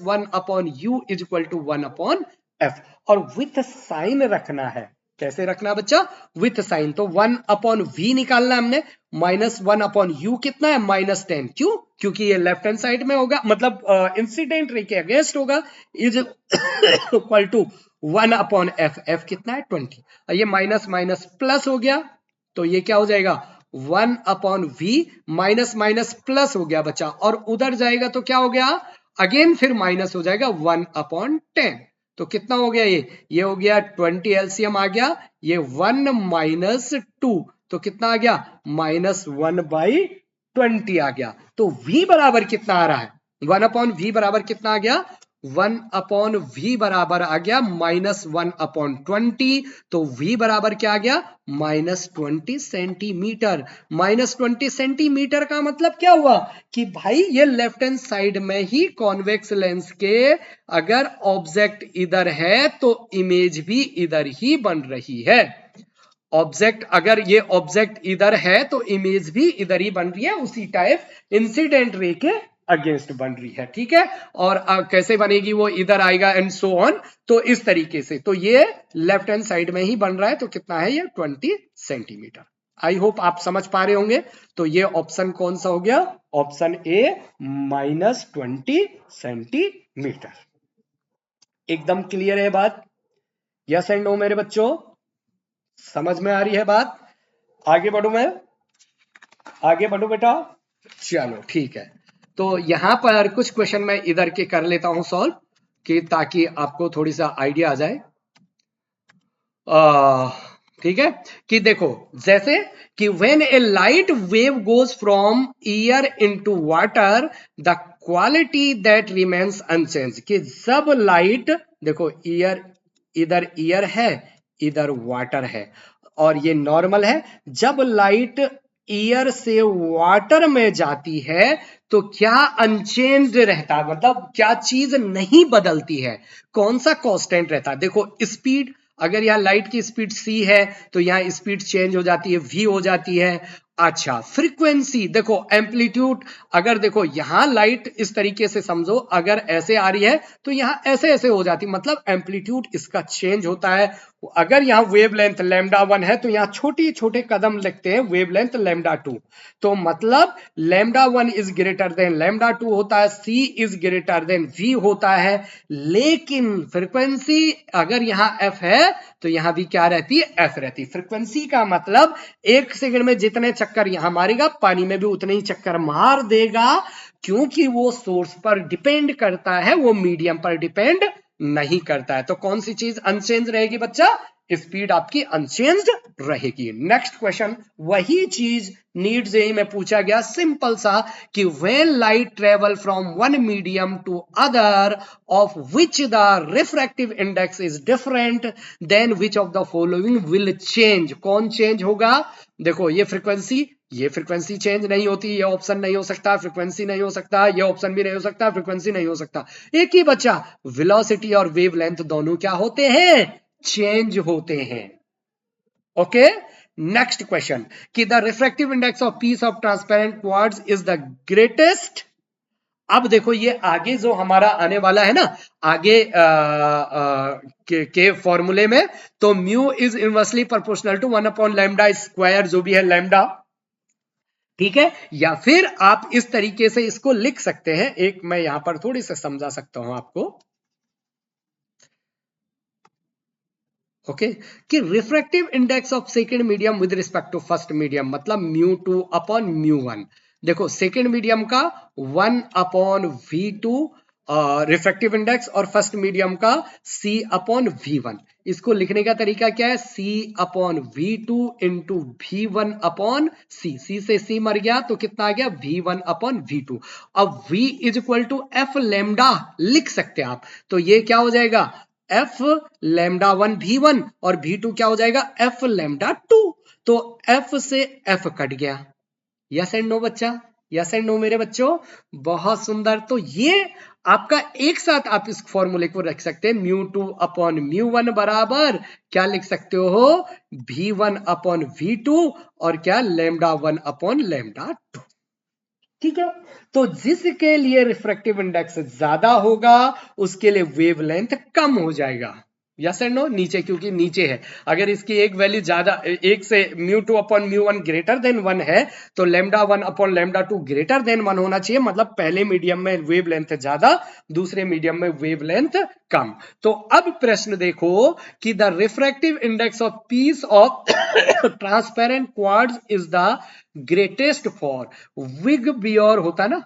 1/u is equal to 1/f और विथ साइन रखना है कैसे रखना है बच्चा विथ साइन तो 1/v निकालना है हमने -1/u कितना है -10 क्यों क्योंकि ये लेफ्ट हैंड साइड में होगा मतलब इंसिडेंट रे के अगेंस्ट होगा is equal to 1/f f कितना है 20 ये माइनस माइनस प्लस हो गया तो ये क्या हो जाएगा 1/v माइनस माइनस प्लस हो गया बच्चा और उधर जाएगा तो क्या हो गया अगेन फिर माइनस हो जाएगा 1/10 तो कितना हो गया ये हो गया 20 एलसीएम आ गया ये 1 - 2 तो कितना आ गया -1/20 आ गया तो v बराबर कितना आ रहा है 1/v बराबर कितना आ गया 1/v बराबर आ गया -1/20 तो v बराबर क्या आ गया -20 सेंटीमीटर -20 सेंटीमीटर का मतलब क्या हुआ कि भाई ये लेफ्ट हैंड साइड में ही कॉन्वेक्स लेंस के अगर ऑब्जेक्ट इधर है तो इमेज भी इधर ही बन रही है ऑब्जेक्ट अगर ये ऑब्जेक्ट इधर है तो इमेज भी इधर ही बन रही है उसी टाइप इंसिडेंट रे के अगेंस्ट बन रही है ठीक है और कैसे बनेगी वो इधर आएगा एंड सो ऑन तो इस तरीके से तो ये लेफ्ट हैंड साइड में ही बन रहा है तो कितना है ये 20 सेंटीमीटर आई होप आप समझ पा रहे होंगे तो ये ऑप्शन कौन सा हो गया ऑप्शन ए -20 सेंटीमीटर एकदम क्लियर है बात यस एंड नो मेरे बच्चों समझ में आ रही है बात आगे बढ़ू मैं आगे बढ़ू बेटा चलो ठीक है तो यहां पर कुछ क्वेश्चन मैं इधर के कर लेता हूं सॉल्व कि ताकि आपको थोड़ी सा आइडिया आ जाए ठीक है कि देखो जैसे कि when a light wave goes from air into water the quality that remains unchange कि जब लाइट देखो ईयर इधर ईयर है इधर वाटर है और ये नॉर्मल है जब लाइट ईयर से वाटर में जाती है तो क्या अनचेंज्ड रहता है मतलब क्या चीज नहीं बदलती है कौन सा कांस्टेंट रहता है देखो स्पीड अगर यहाँ लाइट की स्पीड c है तो यहाँ स्पीड चेंज हो जाती है, v हो जाती है। अच्छा, फ्रीक्वेंसी देखो, एम्पलीट्यूड, अगर देखो यहां लाइट इस तरीके से समझो, अगर ऐसे आ रही है तो यहां ऐसे ऐसे हो जाती, मतलब एम्पलीट्यूड इसका चेंज होता है। अगर यहाँ वेवलेंथ लैम्डा 1 है तो यहाँ छोटे छोटे कदम लिखते हैं वेवलेंथ लैम्डा 2, तो मतलब lambda 1 is greater than lambda 2 होता है, c is greater than v होता है। लेकिन फ्रीक्वेंसी अगर यहाँ f है तो यहां भी क्या रहती है, f रहती है। फ्रीक्वेंसी का मतलब 1 सेकंड में जितने चक्कर यहां मारेगा पानी में भी उतने ही चक्कर मार देगा, क्योंकि वो सोर्स पर डिपेंड करता है, वो मीडियम पर डिपेंड नहीं करता है। तो कौन सी चीज अनचेंज रहेगी बच्चा, स्पीड आपकी अनचेंज्ड रहेगी। नेक्स्ट क्वेश्चन, वही चीज नीट जेईई में पूछा गया, सिंपल सा, कि when light travel from one medium to other of which the refractive index is different then which of the following will change. कौन चेंज होगा, देखो ये फ्रीक्वेंसी चेंज नहीं होती, ये ऑप्शन नहीं हो सकता, फ्रीक्वेंसी नहीं हो सकता, ये ऑप्शन भी नहीं हो सकता, फ्रीक्वेंसी नहीं हो सकता। एक ही बच्चा, वेलोसिटी और वेवलेंथ दोनों क्या होते हैं, चेंज होते हैं। ओके, नेक्स्ट क्वेश्चन, कि the refractive index of piece of transparent quartz is the greatest. अब देखो ये आगे जो हमारा आने वाला है ना, आगे के फॉर्मूले में, तो mu is inversely proportional to 1/λ², जो भी है लैम्डा, ठीक है। या फिर आप इस तरीके से इसको लिख सकते हैं, एक मैं यहां पर थोड़ी सी समझा सकता हूं आपको। ओके, कि refractive index of second medium with respect to first medium, मतलब μ2/μ1। देखो सेकेंड मीडियम का 1/v2 रिफ्रैक्टिव इंडेक्स, और फर्स्ट मीडियम का c/v1। इसको लिखने का तरीका क्या है, c/v2 इंटू v1/c। c से c मर गया तो कितना आ गया, v1/v2। अब v is equal to f lambda लिख सकते हैं आप, तो ये क्या हो जाएगा, f लैम्डा 1 v1, और v2 क्या हो जाएगा, f लैम्डा 2। तो f से f कट गया। यस एंड नो बच्चा, यस एंड नो मेरे बच्चों, बहुत सुंदर। तो ये आपका एक साथ आप इस फॉर्मूले को रख सकते हैं, μ2/μ1 बराबर क्या लिख सकते हो, v1/v2, और क्या λ1/λ2। ठीक है, तो जिसके लिए रिफ्रैक्टिव इंडेक्स ज्यादा होगा उसके लिए वेवलेंथ कम हो जाएगा। यस एंड नो, नीचे क्योंकि नीचे है, अगर इसकी एक वैल्यू ज्यादा, एक से μ2/μ1 ग्रेटर देन 1 है तो λ1/λ2 ग्रेटर देन 1 होना चाहिए, मतलब पहले मीडियम में वेवलेंथ ज्यादा, दूसरे मीडियम में वेवलेंथ कम। तो अब प्रश्न देखो, कि the refractive index of piece of transparent quartz is the greatest for विग बियोर, होता ना,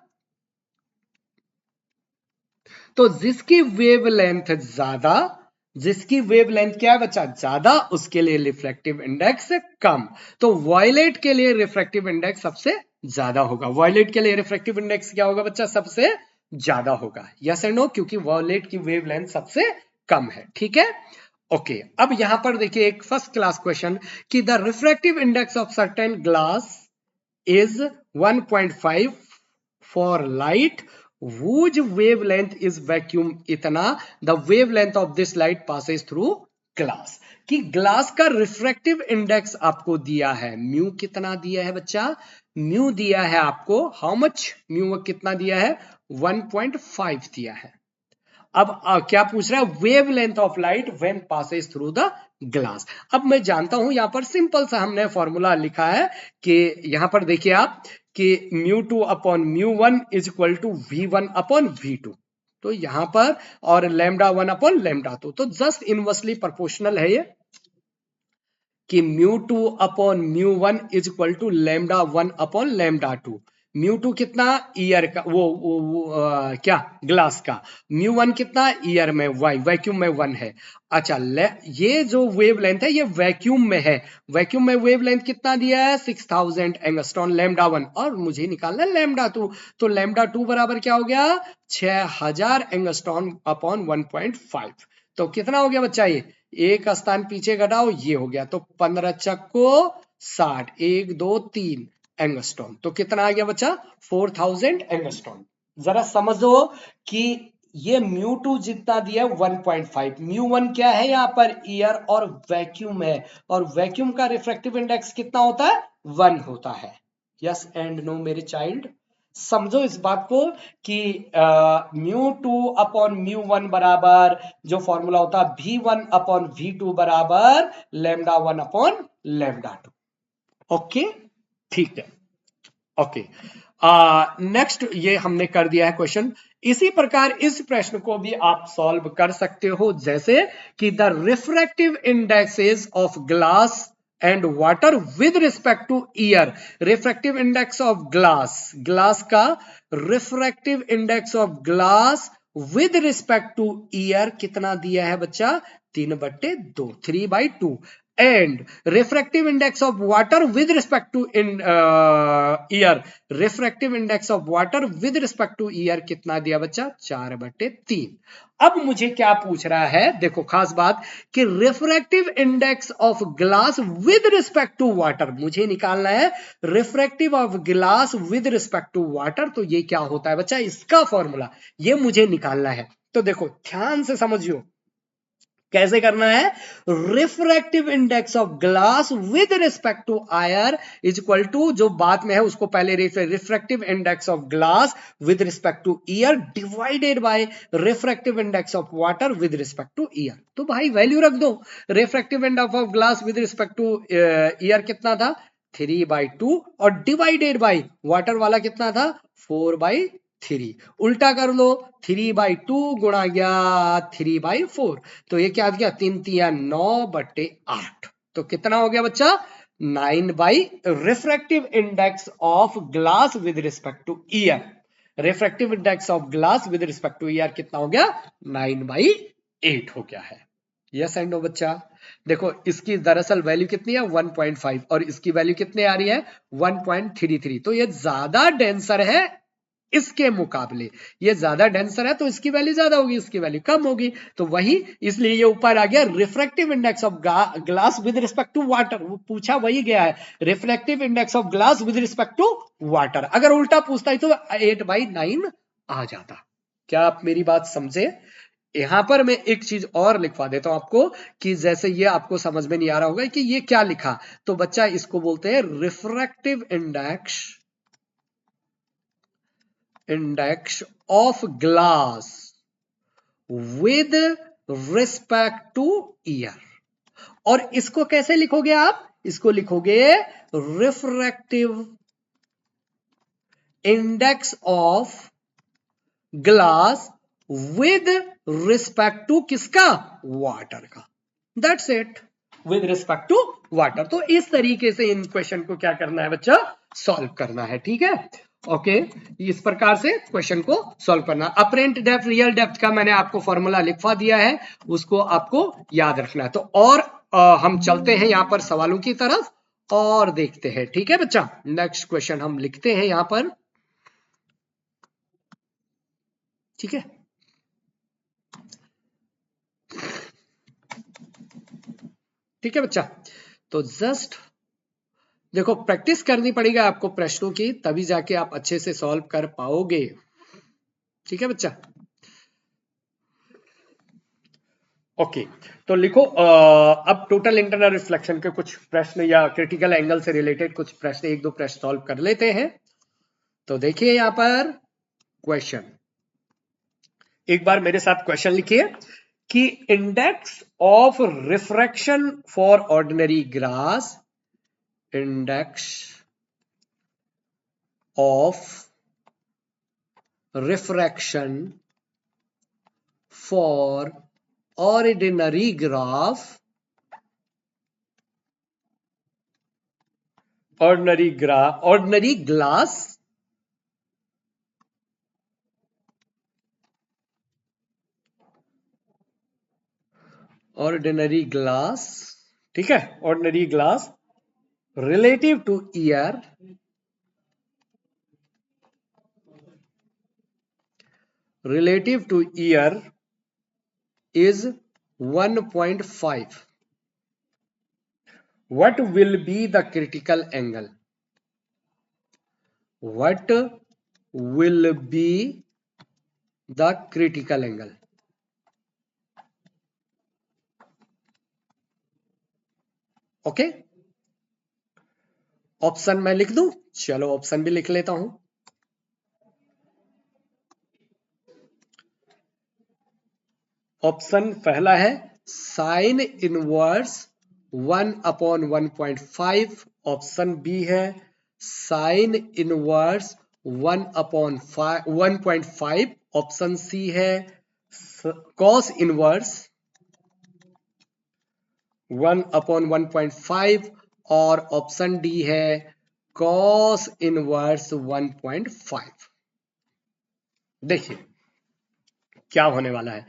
तो जिसकी वेवलेंथ ज्यादा, जिसकी वेवलेंथ क्या है बच्चा, ज्यादा, उसके लिए रिफ्रैक्टिव इंडेक्स कम। तो वॉयलेट के लिए रिफ्रैक्टिव इंडेक्स सबसे ज्यादा होगा, वॉयलेट के लिए रिफ्रैक्टिव इंडेक्स क्या होगा बच्चा, सबसे ज्यादा होगा। यस एंड नो, क्योंकि वॉयलेट की वेवलेंथ सबसे कम है। ठीक है, ओके। अब यहां पर देखिए एक फर्स्ट क्लास क्वेश्चन, कि the refractive index of certain glass is 1.5 for light whose wavelength is vacuum इतना, the wavelength of this light passes through glass। कि ग्लास का रिफ्रैक्टिव इंडेक्स आपको दिया है, म्यू कितना दिया है बच्चा, म्यू दिया है आपको, हाउ मच, म्यू कितना दिया है, 1.5 दिया है। अब क्या पूछ रहा है, wavelength of light when passes through the glass. अब मैं जानता हूं, यहां पर सिंपल सा हमने फॉर्मूला लिखा है, कि यहां पर देखिए आप, कि μ2/μ1 इज इक्वल टू v1/v2, तो यहां पर, और λ1/λ2, तो जस्ट इनवर्सली प्रोपोर्शनल है ये, कि μ2/μ1 इज इक्वल टू λ1/λ2। μ2 कितना, ईयर का, क्या, ग्लास का। μ1 कितना, ईयर में, वैक्यूम में 1 है। अच्छा, ये जो वेवलेंथ है ये वैक्यूम में है, वैक्यूम में वेवलेंथ कितना दिया है, 6000 एंगस्ट्रॉन λ1, और मुझे निकालना λ2, तो λ2 बराबर क्या हो गया, 6000 एंगस्ट्रॉन अपॉन 1.5। तो कितना हो गया बच्चा, ये एक स्थान पीछे घटाओ, ये हो गया, तो 15 चक्को 60, 1 2 3 एंगस्ट्रॉन, तो कितना आ गया बच्चा, 4000 एंगस्ट्रॉन। जरा समझो कि ये म्यू 2 जितना दिया है 1.5, म्यू 1 क्या है यहां पर, ईयर और वैक्यूम है, और वैक्यूम का रिफ्रैक्टिव इंडेक्स कितना होता है, 1 होता है। यस एंड नो मेरे चाइल्ड, समझो इस बात को कि म्यू 2 अपॉन म्यू 1 बराबर जो फॉर्मूला होता है V1 अपॉन V2 बराबर λ1 अपॉन λ2। ओके, ठीक है। ओके, नेक्स्ट ये हमने कर दिया है क्वेश्चन। इसी प्रकार इस प्रश्न को भी आप सॉल्व कर सकते हो, जैसे कि the refractive indices of glass and water with respect to air. Refractive index of glass, glass का refractive index of glass with respect to air कितना दिया है बच्चा, 3/2, 3/2। And refractive index of water with respect to in air, refractive index of water with respect to air कितना दिया बच्चा, 4/3। अब मुझे क्या पूछ रहा है, देखो खास बात कि refractive index of glass with respect to water मुझे निकालना है, refractive of glass with respect to water, तो ये क्या होता है बच्चा, इसका फॉर्मूला ये मुझे निकालना है। तो देखो ध्यान से समझियो कैसे करना है, refractive index of glass with respect to air is equal to, जो बात में है उसको पहले refractive index of glass with respect to air divided by refractive index of water with respect to air. तो भाई वैल्यू रख दो, refractive index of glass with respect to air कितना था, 3/2, और डिवाइडेड बाय वाटर वाला कितना था, 4/3। उल्टा कर लो, 3/2 गुणा गया 3/4, तो ये क्या आ गया, 3×3 = 9/8। तो कितना हो गया बच्चा, 9 by refractive index of glass with respect to air, refractive index of glass with respect to air कितना हो गया, 9/8 हो गया है। यस एंड नो बच्चा, देखो इसकी दरअसल वैल्यू कितनी है, 1.5, और इसकी वैल्यू कितनी आ रही है, 1.33। तो ये ज्यादा डेंसर है इसके मुकाबले, ये ज्यादा डेंसर है तो इसकी वैल्यू ज्यादा होगी, इसकी वैल्यू कम होगी, तो वही इसलिए ये ऊपर आ गया refractive index of glass with respect to water, वो पूछा वही गया है, refractive index of glass with respect to water. अगर उल्टा पूछता है तो 8/9 आ जाता। क्या आप मेरी बात समझे, यहां पर मैं एक चीज और लिखवा देता हूं आपको, कि जैसे ये आपको समझ में नहीं आ रहा होगा कि ये क्या लिखा, तो बच्चा इसको बोलते हैं refractive index of glass with respect to air. और इसको कैसे लिखोगे आप, इसको लिखोगे refractive index of glass with respect to किसका, वाटर का, that's it, with respect to water. तो इस तरीके से इन क्वेश्चन को क्या करना है बच्चा, सॉल्व करना है, ठीक है। ओके, इस प्रकार से क्वेश्चन को सॉल्व करना। अपरेंट डेप्थ रियल डेप्थ का मैंने आपको फॉर्मूला लिखवा दिया है, उसको आपको याद रखना है। तो और हम चलते हैं यहां पर सवालों की तरफ और देखते हैं, ठीक है बच्चा। नेक्स्ट क्वेश्चन हम लिखते हैं यहां पर, ठीक है। ठीक है बच्चा, तो जस्ट देखो प्रैक्टिस करनी पड़ेगी आपको प्रश्नों की, तभी जाके आप अच्छे से सॉल्व कर पाओगे, ठीक है बच्चा। ओके, तो लिखो अब टोटल इंटरनल रिफ्लेक्शन के कुछ प्रश्न या क्रिटिकल एंगल से रिलेटेड कुछ प्रश्न, एक दो प्रश्न सॉल्व कर लेते हैं। तो देखिए यहां पर क्वेश्चन, एक बार मेरे साथ क्वेश्चन लिखिए कि index of refraction for ordinary glass, index of refraction for ordinary graph, ordinary glass ठीक है, ordinary glass relative to ear is 1.5. What will be the critical angle? What will be the critical angle. Okay, option मैं लिख दूं? चलो option भी लिख लेता हूं। ऑप्शन पहला है साइन इनवर्स 1/1.5। ऑप्शन बी है साइन इनवर्स 1/1.5। ऑप्शन सी है कॉस इनवर्स 1/1.5 और ऑप्शन डी है कॉस इनवर्स 1.5। देखिए क्या होने वाला है।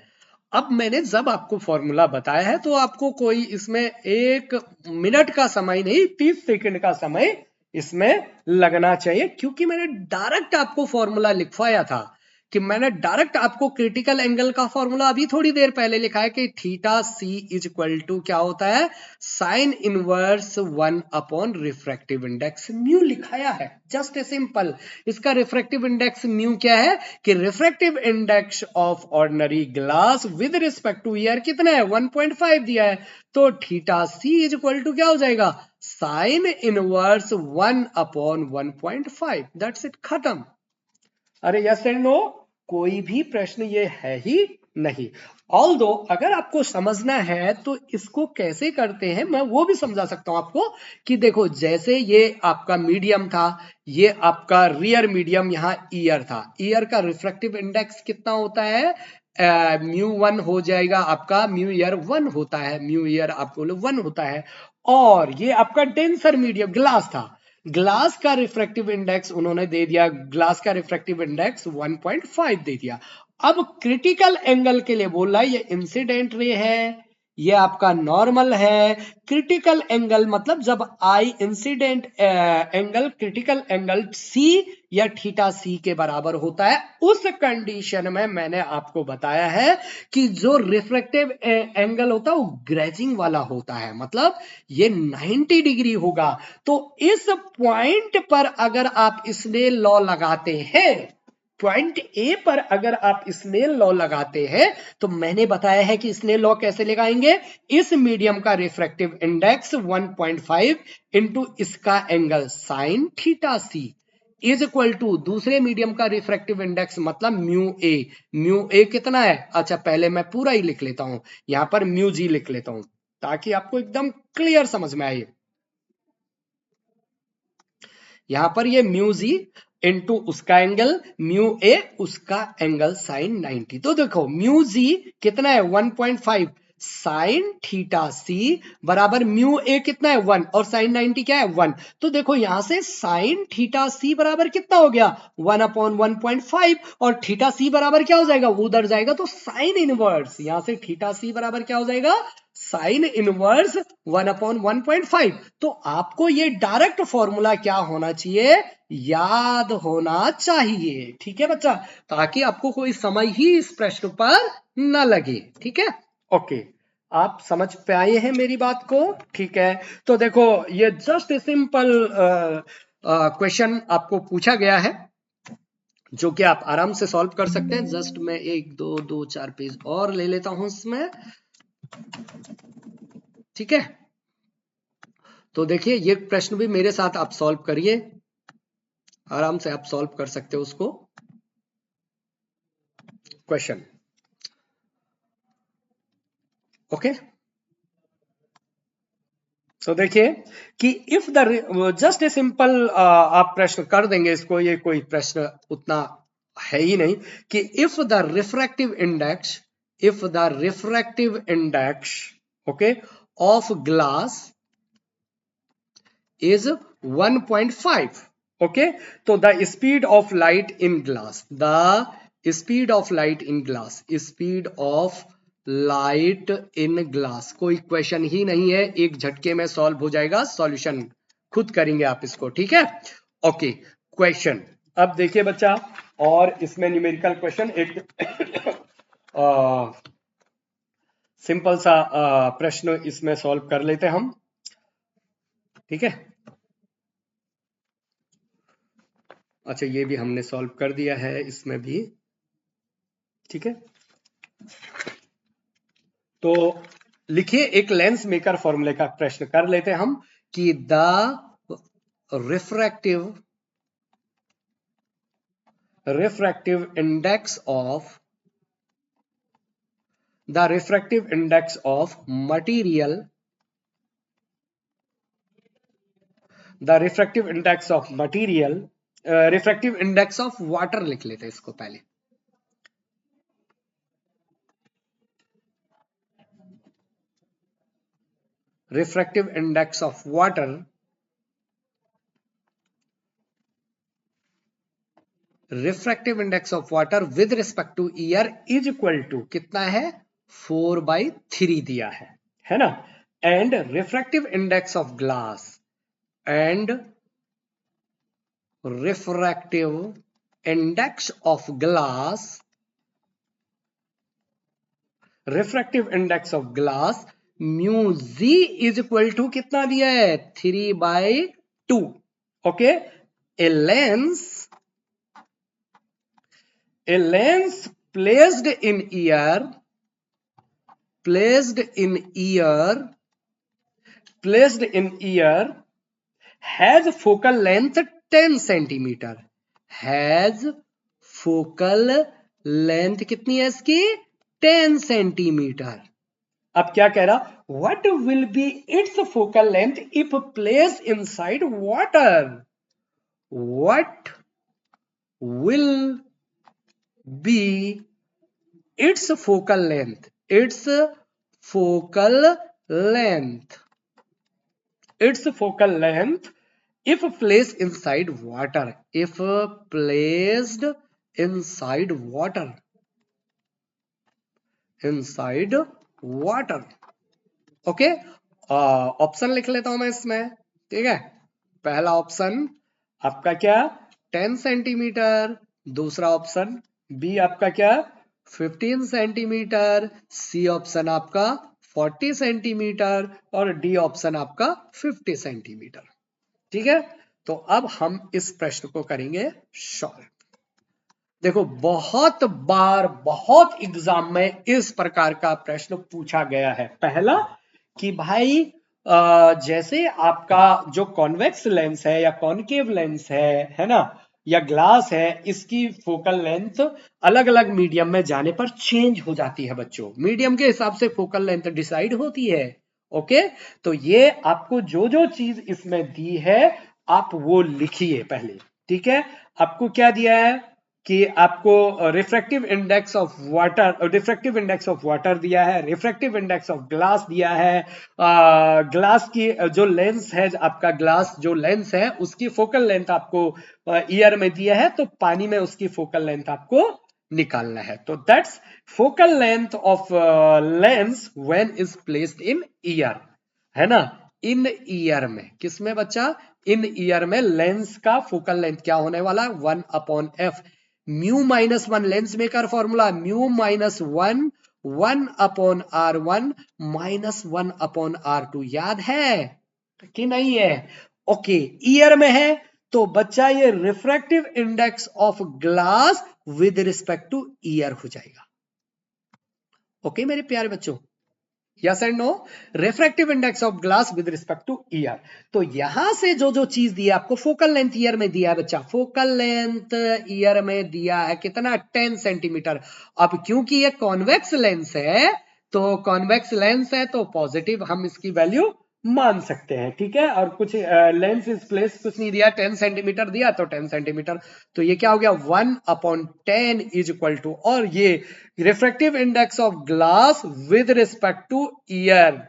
अब मैंने जब आपको फॉर्मूला बताया है तो आपको कोई इसमें 1 मिनट का समय नहीं, 30 सेकंड का समय इसमें लगना चाहिए, क्योंकि मैंने डायरेक्ट आपको फॉर्मूला लिखवाया था कि मैंने डायरेक्ट आपको क्रिटिकल एंगल का फॉर्मूला अभी थोड़ी देर पहले लिखा है कि theta C is equal to क्या होता है, साइन इनवर्स 1 अपॉन रिफ्रैक्टिव इंडेक्स म्यू लिखाया है। Just a simple. इसका रिफ्रैक्टिव इंडेक्स म्यू क्या है कि refractive index of ordinary glass with respect to air कितना है, 1.5 दिया है। तो theta C is equal to क्या हो जाएगा, साइन इनवर्स 1/1.5। दैट्स इट, खत्म। अरे यस एंड नो, कोई भी प्रश्न ये है ही नहीं। ऑल दो अगर आपको समझना है तो इसको कैसे करते हैं मैं वो भी समझा सकता हूं आपको, कि देखो जैसे ये आपका मीडियम था, ये आपका रियर मीडियम यहाँ ईयर था। ईयर का रिफ्रैक्टिव इंडेक्स कितना होता है, म्यू 1 हो जाएगा आपका, म्यू ईयर 1 होता है, म्यू ईयर आपको 1 होता है। और ये आपका डेंसर मीडियम ग्लास था, ग्लास का रिफ्रैक्टिव इंडेक्स उन्होंने दे दिया, ग्लास का रिफ्रैक्टिव इंडेक्स 1.5 दे दिया। अब क्रिटिकल एंगल के लिए बोल रहा है ये इंसिडेंट रे है, ये आपका नॉर्मल है। क्रिटिकल एंगल मतलब जब i incident angle critical angle c या थीटा सी के बराबर होता है, उस कंडीशन में मैंने आपको बताया है कि जो रिफ्रैक्टिव एंगल होता है वो ग्रेजिंग वाला होता है, मतलब ये 90 डिग्री होगा। तो इस पॉइंट पर अगर आप स्नेल लॉ लगाते हैं, पॉइंट ए पर अगर आप स्नेल लॉ लगाते हैं, तो मैंने बताया है कि स्नेल लॉ कैसे लगाएंगे, इस मीडियम का रिफ्रैक्टिव इंडेक्स 1.5 इंटू इसका angle sine theta C is equal to दूसरे मीडियम का रिफ्रैक्टिव इंडेक्स मतलब म्यू ए। म्यू ए कितना है, अच्छा पहले मैं पूरा ही लिख लेता हूं, यहां पर म्यू जी लिख लेता हूं ताकि आपको एकदम क्लियर समझ में आए। यहां पर ये म्यू जी इंटू उसका एंगल, म्यू ए उसका एंगल साइन 90। तो देखो म्यू जी कितना है 1.5, साइन थीटा सी बराबर म्यू ए कितना है 1 और साइन 90 क्या है 1। तो देखो यहां से साइन थीटा सी बराबर कितना हो गया 1/1.5 और थीटा सी बराबर क्या हो जाएगा, वो उधर जाएगा तो साइन इनवर्स, यहां से थीटा सी बराबर क्या हो जाएगा, साइन इनवर्स 1/1.5। तो आपको ये डायरेक्ट फॉर्मूला क्या होना चाहिए, याद होना चाहिए, ठीक है बच्चा, ताकि आपको कोई समय ही इस प्रश्न पर न लगे। ठीक है, ओके, आप समझ पे आए हैं मेरी बात को, ठीक है। तो देखो ये जस्ट सिंपल क्वेश्चन आपको पूछा गया है जो कि आप आराम से सॉल्व कर सकते हैं। जस्ट मैं 1 2 2 4 पेज और ले लेता हूं इसमें, ठीक है। तो देखिए ये प्रश्न भी मेरे साथ आप सॉल्व करिए, आराम से आप सॉल्व कर सकते हो उसको। Question, okay. तो देखिए कि if the just a simple आप प्रश्न कर देंगे इसको, ये कोई प्रश्न उतना है ही नहीं, कि if the refractive index, if the refractive index okay of glass is 1.5, okay, so the speed of light in glass, the speed of light in glass, speed of light in glass कोई question ही नहीं है, एक झटके में solve हो जाएगा, solution खुद करेंगे आप इसको, ठीक है। ओके क्वेश्चन, अब देखिए बच्चा, और इसमें न्यूमेरिकल क्वेश्चन एक सिंपल सा प्रश्न इसमें सॉल्व कर लेते हैं हम, ठीक है। अच्छा ये भी हमने सॉल्व कर दिया है इसमें भी, ठीक है, तो लिखिए एक लेंस मेकर फॉर्मूले का प्रश्न कर लेते हैं हम कि refractive refractive index of the refractive index of material, the refractive index of material, refractive index of water लिख लेते हैं इसको पहले, refractive index of water, refractive index of water with respect to air is equal to कितना है 4/3 दिया है ना, and refractive index of glass and refractive index of glass, refractive index of glass mu z is equal to कितना दिया है 3/2. Okay, a lens placed in ear has focal length 10 centimeter, has focal length कितनी है इसकी 10 centimetre. अब क्या कह रहा, what will be its focal length if placed inside water? What will be its focal length? Its focal length if placed inside water. If placed inside water. Okay, option लिख लेता हूं मैं इसमें. ठीक है, पहला ऑप्शन आपका क्या 10 सेंटीमीटर, दूसरा ऑप्शन बी आपका क्या 15 सेंटीमीटर, सी ऑप्शन आपका 40 सेंटीमीटर और डी ऑप्शन आपका 50 सेंटीमीटर. ठीक है, तो अब हम इस प्रश्न को करेंगे सॉल्व. देखो बहुत बार बहुत एग्जाम में इस प्रकार का प्रश्न पूछा गया है. पहला कि भाई जैसे आपका जो कॉन्वेक्स लेंस है या कॉनकेव लेंस है ना, या ग्लास है, इसकी फोकल लेंथ अलग अलग मीडियम में जाने पर चेंज हो जाती है बच्चों. मीडियम के हिसाब से फोकल लेंथ डिसाइड होती है. ओके, तो ये आपको जो जो चीज इसमें दी है आप वो लिखिए पहले. ठीक है, आपको क्या दिया है कि आपको रिफ्रैक्टिव इंडेक्स ऑफ वाटर दिया है, रिफ्रैक्टिव इंडेक्स ऑफ ग्लास दिया है, ग्लास की जो लेंस है, आपका ग्लास जो लेंस है उसकी फोकल लेंथ आपको ईयर में दिया है, तो पानी में उसकी फोकल लेंथ आपको निकालना है. तो that's focal length of lens when is placed in year, है ना. इन ईयर में, किसमें बच्चा, इन ईयर में लेंस का फोकल लेंथ क्या होने वाला 1/f. Mu -1 lens maker formula, mu -1 1/r1 -1/r2. याद है कि नहीं है? ओके, ईयर में है तो बच्चा ये refractive index of glass with respect to air हो जाएगा. ओके मेरे प्यारे बच्चों, yes and no. Refractive index of glass with respect to air. तो यहां से जो जो चीज दिया आपको, फोकल लेंथ ईयर में दिया है बच्चा, फोकल लेंथ ईयर में दिया है कितना 10 सेंटीमीटर. अब क्योंकि ये कॉन्वेक्स लेंस है, तो कॉन्वेक्स लेंस है तो पॉजिटिव हम इसकी वैल्यू मान सकते हैं. ठीक है, और कुछ लेंस इज प्लेस कुछ नहीं दिया, 10 सेंटीमीटर दिया तो 10 सेंटीमीटर, तो ये क्या हो गया 1/10 इज इक्वल टू, और ये refractive index of glass with respect to air,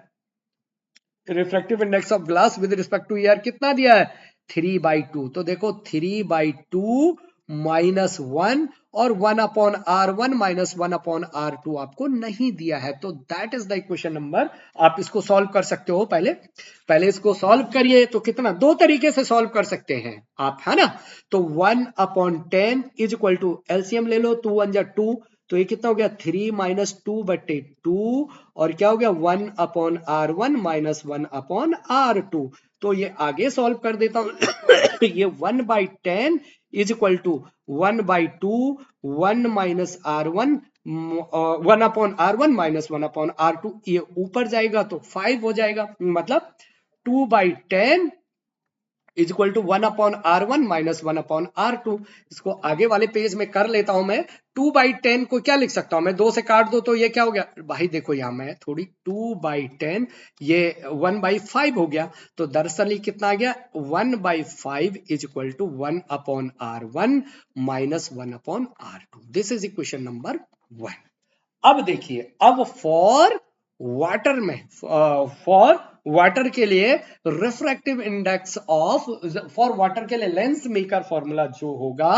refractive index of glass with respect to air कितना दिया है 3/2. तो देखो 3/2 -1 और 1/r1 -1/r2 आपको नहीं दिया है. तो that is the equation number. आप इसको सॉल्व कर सकते हो. पहले इसको सॉल्व करिए. तो कितना, दो तरीके से सॉल्व कर सकते हैं आप, है ना. तो 1/10 इज इक्वल टू, एलसीएम ले लो, 2 1 2, तो ये कितना हो गया 3 - 2/2, और क्या हो गया 1/r1 -1/r2. तो ये आगे सॉल्व कर देता हूं ये 1/10 is equal to 1/2 1 minus R1 1/R1 minus 1/R2, ये ऊपर जाएगा तो 5 हो जाएगा, मतलब 2/10 is equal to 1/R1 minus 1/R2। इसको आगे वाले पेज में कर लेता हूं मैं। 2/10 को क्या लिख सकता हूं मैं, 2 से काट दो तो ये क्या हो गया भाई, देखो यहां मैं थोड़ी 2/10, ये 1/5 हो गया, तो दरअसल ये कितना आ गया 1/5 is equal to 1/R1 minus 1/R2। This is equation number 1। अब देखिए, अब फॉर वाटर में, फॉर वाटर के लिए refractive index of, for water के लिए लेंस मेकर फॉर्मूला जो होगा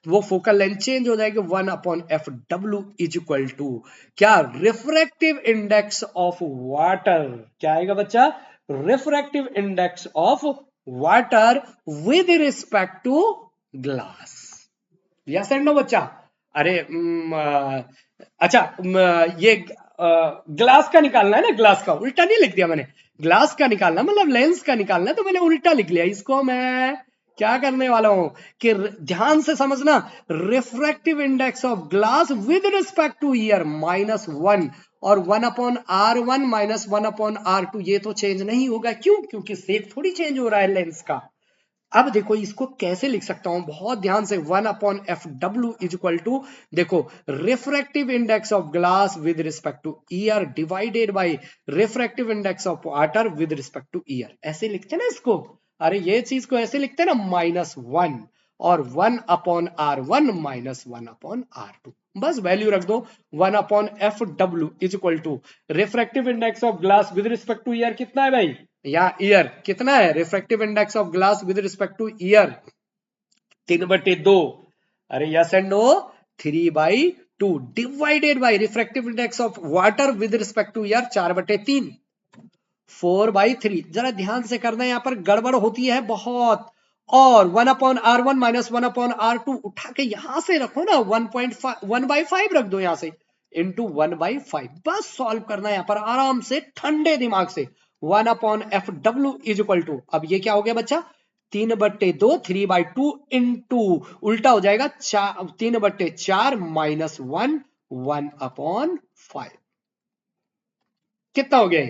वो फोकल लेंथ चेंज हो जाएगी 1/Fw इज इक्वल टू क्या, रिफ्रैक्टिव इंडेक्स ऑफ वाटर। क्या आएगा बच्चा, refractive index of water with respect to glass. Yes and no बच्चा। अरे अच्छा, ये ग्लास का निकालना है ना, ग्लास का उल्टा नहीं लिख दिया मैंने, ग्लास का निकालना मतलब लेंस का निकालना है, तो मैंने उल्टा लिख लिया। इसको मैं क्या करने वाला हूं कि ध्यान से समझना, refractive index of glass with respect to year -1 और 1/R1 माइनस 1/R2, ये तो चेंज नहीं होगा। क्यों, क्योंकि शेप थोड़ी चेंज हो रहा है लेंस का। अब देखो इसको कैसे लिख सकता हूं, बहुत ध्यान से, 1/Fw इज इक्वल टू, देखो refractive index of glass with respect to air divided by refractive index of water with respect to year, ऐसे लिखते हैं ना इसको। अरे ये चीज को ऐसे लिखते हैं ना, -1 और 1/R1 माइनस 1/R2, बस वैल्यू रख दो। 1/Fw is equal to refractive index of glass with respect to air कितना है भाई, या ईयर कितना है, refractive index of glass with respect to air 3/2। अरे yes and no, 3/2 divided by refractive index of water with respect to air 4/3, 4/3। जरा ध्यान से करना, यहां पर गड़बड़ होती है बहुत। और 1/R1 माइनस 1/R2 उठा के यहां से रखो ना, 1/5 रख दो यहां से, इंटू 1/5, बस सॉल्व करना है यहां पर आराम से ठंडे दिमाग से। 1/Fw इज इक्वल टू, अब ये क्या हो गया बच्चा, 3/2, 3/2 इंटू, उल्टा हो जाएगा 3/4 माइनस 1, 1/5। कितना हो गया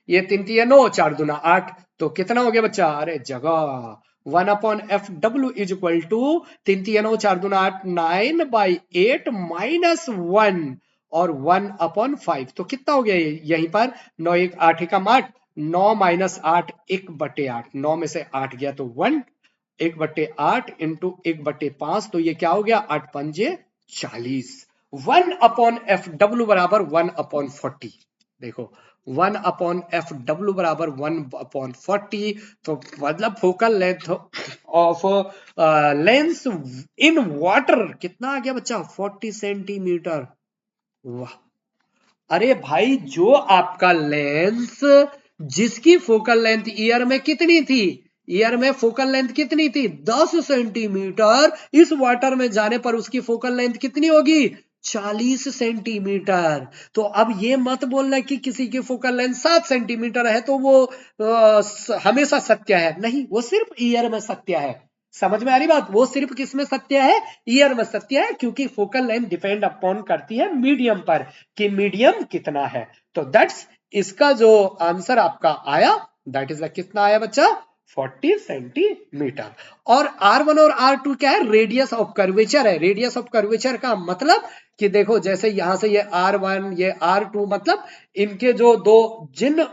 ये, 3 9, 4 दूना 8, तो कितना हो गया बच्चा, अरे जगह 1/Fw इज इक्वल टू 3 9, 4 दूना 8, 9/8 माइनस 1 और 1/5, तो कितना हो गया यहीं पर 9 1 8 एकम 8, 9 माइनस 8 1/8, 9 में से 8 गया तो 1, 1/8 इंटू 1/5, तो ये क्या हो गया 8 पंजे 40। 1/Fw बराबर 1/40। देखो 1/Fw बराबर 1/40, तो मतलब focal length of lens in water कितना आ गया बच्चा, 40 सेंटीमीटर। वाह, अरे भाई जो आपका लेंस, जिसकी फोकल लेंथ ईयर में कितनी थी, ईयर में फोकल लेंथ कितनी थी 10 सेंटीमीटर, इस वाटर में जाने पर उसकी फोकल लेंथ कितनी होगी 40 सेंटीमीटर। तो अब ये मत बोलना कि किसी की फोकल लेंथ 7 सेंटीमीटर है तो वो हमेशा सत्य है, नहीं, वो सिर्फ ईयर में सत्य है। समझ में आ रही बात, वो सिर्फ किस में सत्य है, ईयर में सत्य है, क्योंकि फोकल लेंथ डिपेंड अपॉन करती है मीडियम पर कि मीडियम कितना है। तो दैट्स इसका जो आंसर आपका आया, दैट इज कितना आया बच्चा 40 सेंटीमीटर। और R1 और R2 क्या है, रेडियस ऑफ कर्वेचर है। रेडियस ऑफ कर्वेचर का मतलब कि देखो जैसे यहां से ये R1 ये R2, मतलब इनके जो दो, जिन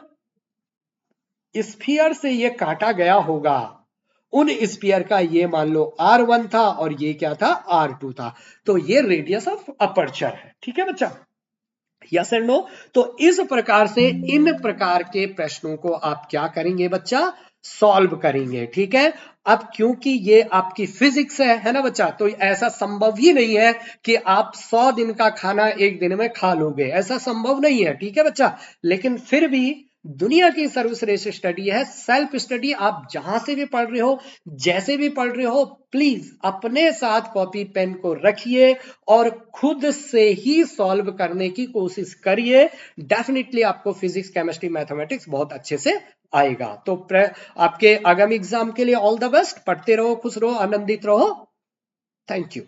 स्फीयर से ये काटा गया होगा उन स्फीयर का ये मान लो R1 था और ये क्या था R2 था, तो ये रेडियस ऑफ अपर्चर है। ठीक है बच्चा, यस एंड नो। तो इस प्रकार से इन प्रकार के प्रश्नों को आप क्या करेंगे बच्चा, सॉल्व करेंगे। ठीक है, अब क्योंकि ये आपकी फिजिक्स है ना बच्चा, तो ऐसा संभव ही नहीं है कि आप 100 दिन का खाना एक दिन में खा लोगे, ऐसा संभव नहीं है। ठीक है बच्चा, लेकिन फिर भी दुनिया की सर्वश्रेष्ठ स्टडी है। सेल्फ स्टडी आप जहां से भी पढ़ रहे हो, जैसे भी पढ़ रहे हो, प्लीज अपने साथ कॉपी पेन को रखिए और खुद से ही सॉल्व करने की कोशिश करिए। डेफिनेटली आपको फिजिक्स, केमिस्ट्री, मैथमेटिक्स बहुत अच्छे से आएगा। तो आपके आगामी एग्जाम के लिए ऑल द बेस्ट। पढ़ते रहो, खुश रहो, आनंदित रहो। Thank you.